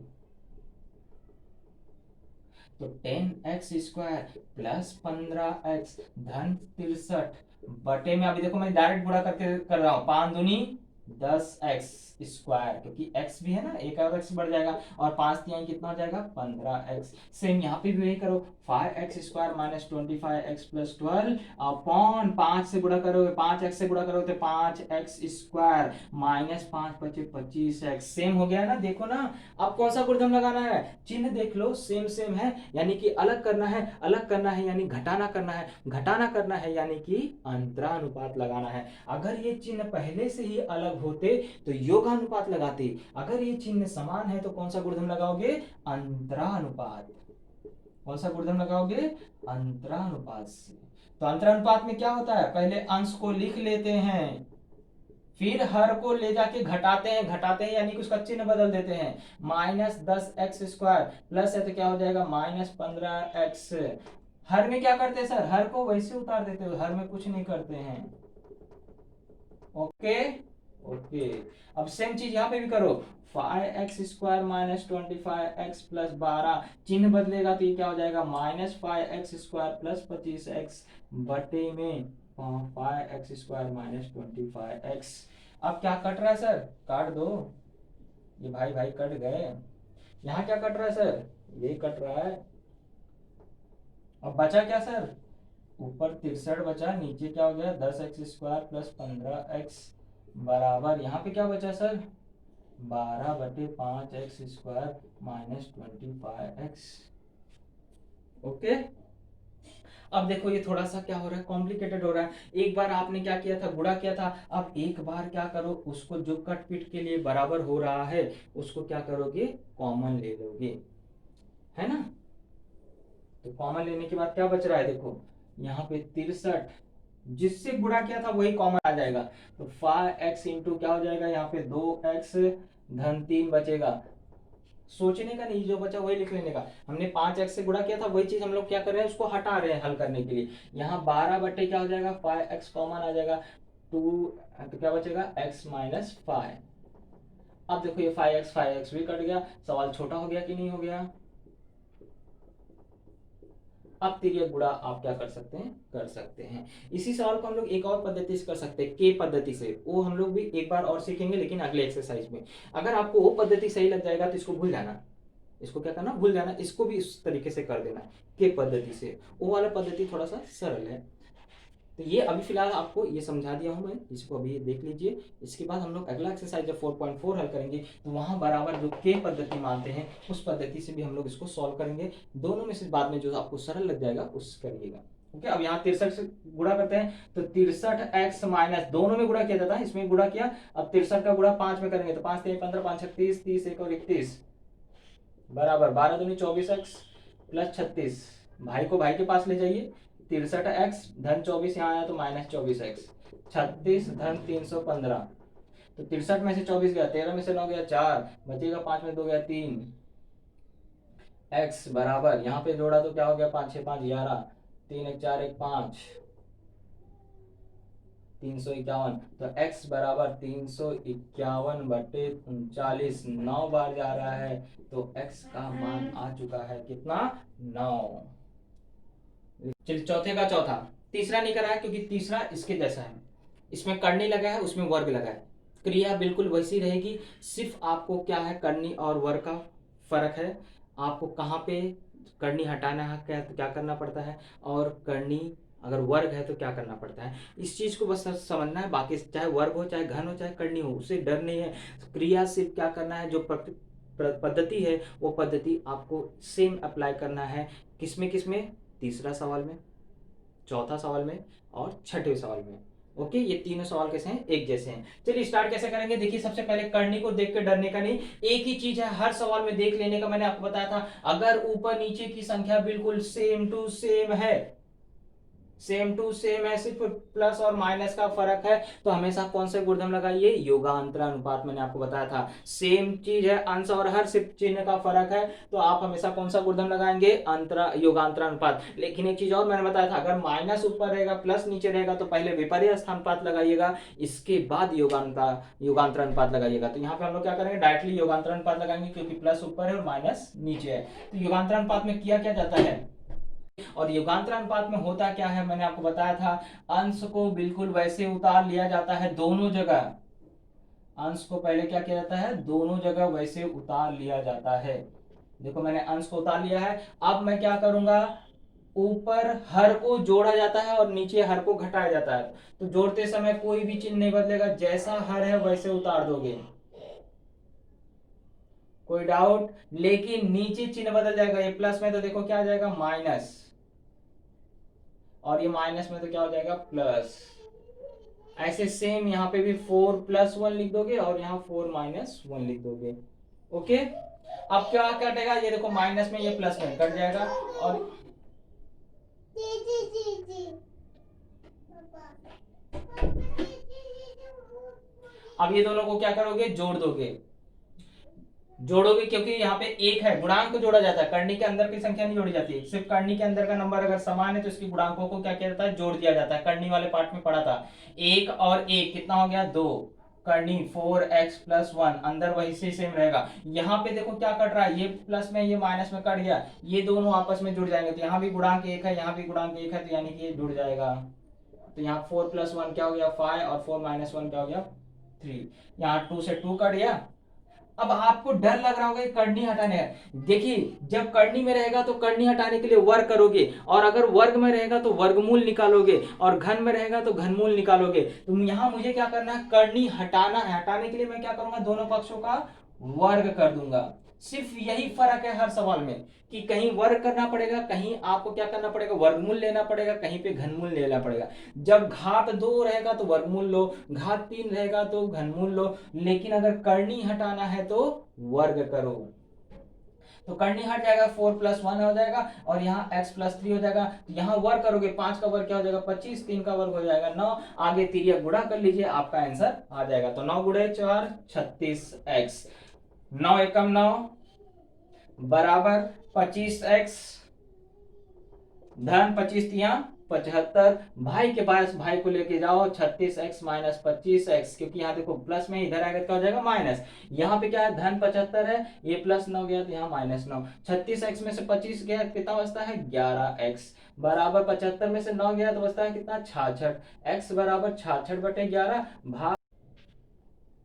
तो 10x² प्लस 15x धन 63 बटे में, अभी देखो मैं डायरेक्ट गुणा करके कर रहा हूं, 5 दूनी 10x², क्योंकि x भी है ना, एक और x बढ़ जाएगा, और 5 तिहाई कितना हो जाएगा, 15x। सेम यहाँ पे भी वही करो, 5x² minus 25x plus 12 upon 5 से गुणा करोगे, 5x से गुणा करोगे तो 5x² माइनस 5 बचे 25x। सेम हो गया ना, देखो ना। अब कौन सा गुणधर्म लगाना है, चिन्ह देख लो, सेम सेम है, यानी कि अलग करना है, अलग करना है यानी घटाना करना है, घटाना करना है यानी कि अंतरानुपात लगाना है। अगर ये चिन्ह पहले से ही अलग होते तो योगानुपात लगाते, अगर ये चिन्ह समान है तो कौन सा गुणधर्म लगाओगे, अंतरानुपात। कौन सा गुणधर्म लगाओगे, अंतरानुपात से। तो अंतरानुपात में क्या होता है, पहले अंश को लिख लेते हैं, फिर हर को ले जाके घटाते हैं, घटाते हैं यानी कि उसका चिन्ह बदल देते हैं, -10x² प्लस है तो क्या हो जाएगा, -15x। हर में क्या करते हैं सर, हर को वैसे उतार देते हो, हर में कुछ नहीं करते हैं। ओके ओके, अब सेम चीज यहाँ पे भी करो, 5x² माइनस 25x प्लस 12, चिन्ह बदलेगा तो ये क्या हो जाएगा, -5x² प्लस 25x बटे में 5x² माइनस 25x। अब क्या कट रहा है सर, काट दो, ये भाई भाई कट गए। यहाँ क्या कट रहा है सर, ये कट रहा है। अब बचा क्या सर, ऊपर 63 बचा, नीचे क्या हो गया, 10x² प्लस 15x बराबर, यहाँ पे क्या बचा sir, 12/5x² minus 25x। Okay, अब देखो ये थोड़ा सा क्या हो रहा है, कॉम्प्लिकेटेड हो रहा है। एक बार आपने क्या किया था, गुणा किया था, अब एक बार क्या करो, उसको जो कट पीट के लिए बराबर हो रहा है उसको क्या करोगे, कॉमन ले लोगे, है ना। तो कॉमन लेने के बाद क्या बच रहा है, देखो यहाँ पे 63, जिससे गुणा किया था वही कॉमन आ जाएगा, तो 5x इंटू क्या हो जाएगा, यहाँ पे 2x धन 3 बचेगा। सोचने का नहीं, जो बचा वही लिख लेने का। हमने 5x से गुणा किया था, वही चीज हम लोग क्या कर रहे हैं, उसको हटा रहे हैं हल करने के लिए। यहाँ 12 बटे क्या हो जाएगा, 5x कॉमन आ जाएगा, 2 तो क्या बचेगा, x माइनस 5। अब देखो ये 5x भी कट गया, सवाल छोटा हो गया कि नहीं हो गया। अब तिर्यक गुणा आप क्या कर सकते हैं, कर सकते हैं। इसी सवाल को हम लोग एक और पद्धति से कर सकते हैं, के पद्धति से, वो हम लोग भी एक बार और सीखेंगे लेकिन अगले एक्सरसाइज में। अगर आपको वो पद्धति सही लग जाएगा तो इसको भूल जाना, इसको क्या करना, भूल जाना, इसको भी इस तरीके से कर देना के पद्धति से। वो वाला पद्धति थोड़ा सा सरल है। तो ये अभी फिलहाल आपको ये समझा दिया हूं मैं, इसको अभी देख लीजिए। इसके बाद हम लोग अगला एक्सरसाइज जब 4.4 हल करेंगे तो वहां बराबर जो के पद्धति मानते हैं उस पद्धति से भी हम लोग इसको सॉल्व करेंगे। दोनों में से बाद में जो आपको सरल लग जाएगा उस करिएगा। ओके, अब यहाँ 63 से गुणा करते हैं तो 63x माइनस, दोनों में गुणा किया जाता है, इसमें गुणा किया, अब 63 का गुणा 5 में करेंगे तो 5 3 15 5 6 30, 30 1 और 31 बराबर 12 दूनी 24x प्लस 36, भाई को भाई के पास ले जाइए, 63x धन 24 यहाँ आया तो माइनस 24x, 36 धन 315, तो 63 में से 24 गया, 13 में से 9 गया 4, बचेगा 5 में 2 गया 3, x बराबर यहाँ पे जोड़ा तो क्या हो गया 5 6 5 11, 3 1 4 1 5, 351, तो x बराबर 351 बटे 39, 9 बार जा रहा है, तो x का मान आ चुका है कितना 9। चलिए चौथे का चौथा, तीसरा नहीं करा है क्योंकि तीसरा इसके जैसा है, इसमें करनी लगा है उसमें वर्ग लगा है, क्रिया बिल्कुल वैसी रहेगी, सिर्फ आपको क्या है करनी और वर्ग का फर्क है, आपको कहाँ पे करनी हटाना है, क्या क्या करना पड़ता है, और करनी अगर वर्ग है तो क्या करना पड़ता है, इस चीज को बस समझना है, बाकी चाहे वर्ग हो चाहे घन हो चाहे करनी हो उससे डर नहीं है, क्रिया सिर्फ क्या करना है, जो पद्धति है वो पद्धति आपको सेम अप्लाई करना है, किसमें तीसरा सवाल में, चौथा सवाल में और छठे सवाल में। ओके, ये तीनों सवाल कैसे हैं, एक जैसे हैं। चलिए स्टार्ट कैसे करेंगे, देखिए सबसे पहले करनी को देख के डरने का नहीं, एक ही चीज है हर सवाल में देख लेने का, मैंने आपको बताया था अगर ऊपर नीचे की संख्या बिल्कुल सेम टू सेम है, सेम टू सेम है, सिर्फ प्लस और माइनस का फर्क है, तो हमेशा कौन से गुणधर्म लगाइए, योगांतर अनुपात, मैंने आपको बताया था सेम चीज है, अंश और हर सिर्फ चिन्ह का फर्क है, तो आप हमेशा कौन सा गुणधर्म लगाएंगे, योगांतर अनुपात। लेकिन एक चीज और मैंने बताया था, अगर माइनस ऊपर रहेगा प्लस नीचे रहेगा तो पहले विपर्य स्थानुपात लगाइएगा, इसके बाद योगांतर अनुपात लगाइएगा, तो यहाँ पे हम लोग क्या करेंगे, डायरेक्टली योगांतर अनुपात लगाएंगे क्योंकि प्लस ऊपर है और माइनस नीचे है, तो योगांतर अनुपात में किया क्या जाता है, और युगांतर अनुपात में होता क्या है, मैंने आपको बताया था अंश को बिल्कुल वैसे उतार लिया जाता है दोनों जगह, अंश को पहले क्या किया जाता है, दोनों जगह वैसे उतार लिया जाता है, देखो मैंने अंश को उतार लिया है, अब मैं क्या करूंगा, ऊपर हर को जोड़ा जाता है और नीचे हर को घटाया जाता है, तो जोड़ते समय कोई भी चिन्ह नहीं बदलेगा, जैसा हर है वैसे उतार दोगे, कोई डाउट, लेकिन नीचे चिन्ह बदल जाएगा, ये प्लस में तो देखो क्या आ जाएगा माइनस, और ये माइनस में तो क्या हो जाएगा प्लस, ऐसे सेम यहाँ पे भी 4 + 1 लिख दोगे और यहाँ 4 - 1 लिख दोगे। ओके, अब क्या कटेगा, ये देखो माइनस में ये प्लस में कट जाएगा, और अब ये दोनों को क्या करोगे, जोड़ दोगे, जोड़ोगे क्योंकि यहाँ पे एक है, गुणांक को जोड़ा जाता है, करनी के अंदर की संख्या नहीं जोड़ी जाती है, सिर्फ करनी के अंदर का नंबर अगर समान है तो इसकी गुणांकों को क्या किया जाता है, जोड़ दिया जाता है, करनी वाले पार्ट में पढ़ा था, एक और एक कितना हो गया 2, करनी 4x + 1, अंदर वही से सेम रहेगा, यहाँ पे देखो क्या कट रहा है, ये प्लस में ये माइनस में कट गया, ये दोनों आपस में जुड़ जाएंगे, तो यहाँ भी गुणांक एक है यहाँ भी गुणांक एक है, तो यानी कि ये जुड़ जाएगा, तो यहाँ 4 + 1 क्या हो गया 5 और 4 - 1 क्या हो गया 3, यहाँ 2 से 2 कट गया। अब आपको डर लग रहा होगा करनी हटाने का, देखिए जब करनी में रहेगा तो करनी हटाने के लिए वर्ग करोगे, और अगर वर्ग में रहेगा तो वर्गमूल निकालोगे, और घन में रहेगा तो घनमूल निकालोगे, तो यहाँ मुझे क्या करना है, करनी हटाना है, हटाने के लिए मैं क्या करूंगा, दोनों पक्षों का वर्ग कर दूंगा, सिर्फ यही फर्क है हर सवाल में, कि कहीं वर्ग करना पड़ेगा, कहीं आपको क्या करना पड़ेगा, वर्गमूल लेना पड़ेगा, कहीं पे घनमूल लेना पड़ेगा, जब घात 2 रहेगा तो वर्गमूल लो, घात 3 रहेगा तो घनमूल लो, लेकिन अगर करनी हटाना है तो वर्ग करो, तो करनी हट जाएगा 4 + 1 हो जाएगा, और यहाँ x + 3 हो जाएगा, तो यहाँ वर्ग करोगे 5 का वर्ग क्या हो जाएगा 25, 3 का वर्ग हो जाएगा 9, आगे तिरिया गुणा कर लीजिए आपका आंसर आ जाएगा, तो 9 × 4 36x, 9 एकम 9 बराबर 25x धन 25 तिया 75, भाई के पास भाई को लेके जाओ, 36x - 25x, क्योंकि यहाँ देखो प्लस में इधर आएगा क्या हो जाएगा माइनस, यहाँ पे क्या है धन 75 है, ये +9 गया तो यहाँ -9, 36x में से 25 गया कितना बचता है 11x, बराबर 75 में से 9 गया तो बचता है कितना 66, x बराबर 66/11 भाग,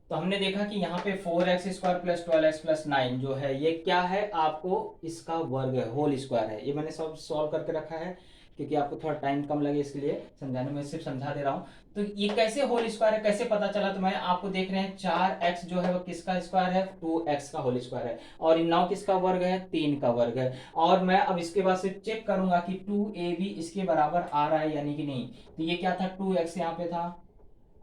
तो हमने देखा कि यहाँ पे 4x² + 12x + 9 जो है ये क्या है, आपको इसका वर्ग है, होल स्क्वायर है, ये मैंने सब सॉल्व करके रखा है, क्योंकि आपको थोड़ा टाइम कम लगे इसके लिए समझाने में, सिर्फ समझा दे रहा हूँ। तो ये कैसे होल स्क्वायर है, कैसे पता चला, तो मैं आपको देख रहे हैं 4x जो है वो किसका स्क्वायर है, 2x का होल स्क्वायर है, और 9 किसका वर्ग है, 3 का वर्ग है। और मैं अब इसके बाद से चेक करूंगा कि 2ab इसके बराबर आ रहा है यानी कि नहीं। तो ये क्या था, 2x यहाँ पे था,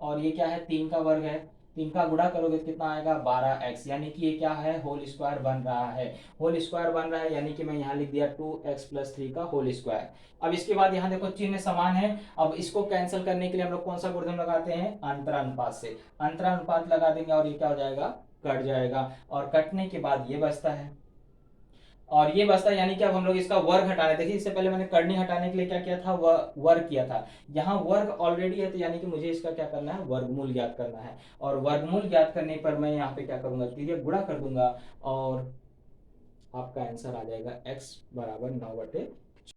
और ये क्या है, 3 का वर्ग है, 3 का गुणा करोगे तो कितना आएगा, 12x, यानी कि ये क्या है, होल स्क्वायर बन रहा है। होल स्क्वायर बन रहा है यानी कि मैं यहाँ लिख दिया 2x+3 का होल स्क्वायर। अब इसके बाद यहाँ देखो चिन्ह समान है। अब इसको कैंसिल करने के लिए हम लोग कौन सा गुणधर्म लगाते हैं, अंतरानुपात से। अंतरानुपात लगा देंगे और ये क्या हो जाएगा, कट जाएगा, और कटने के बाद ये बचता है, और ये बचता है, यानी कि अब हम लोग इसका वर्ग हटाने, देखिए इससे पहले मैंने करनी हटाने के लिए क्या किया था, वर्ग किया था। यहाँ वर्ग ऑलरेडी है, तो यानी कि मुझे इसका क्या करना है, वर्गमूल ज्ञात करना है। और वर्गमूल ज्ञात करने पर मैं यहाँ पे क्या करूंगा, क्लियर गुणा कर दूंगा, और आपका आंसर आ जाएगा x बराबर 9/3।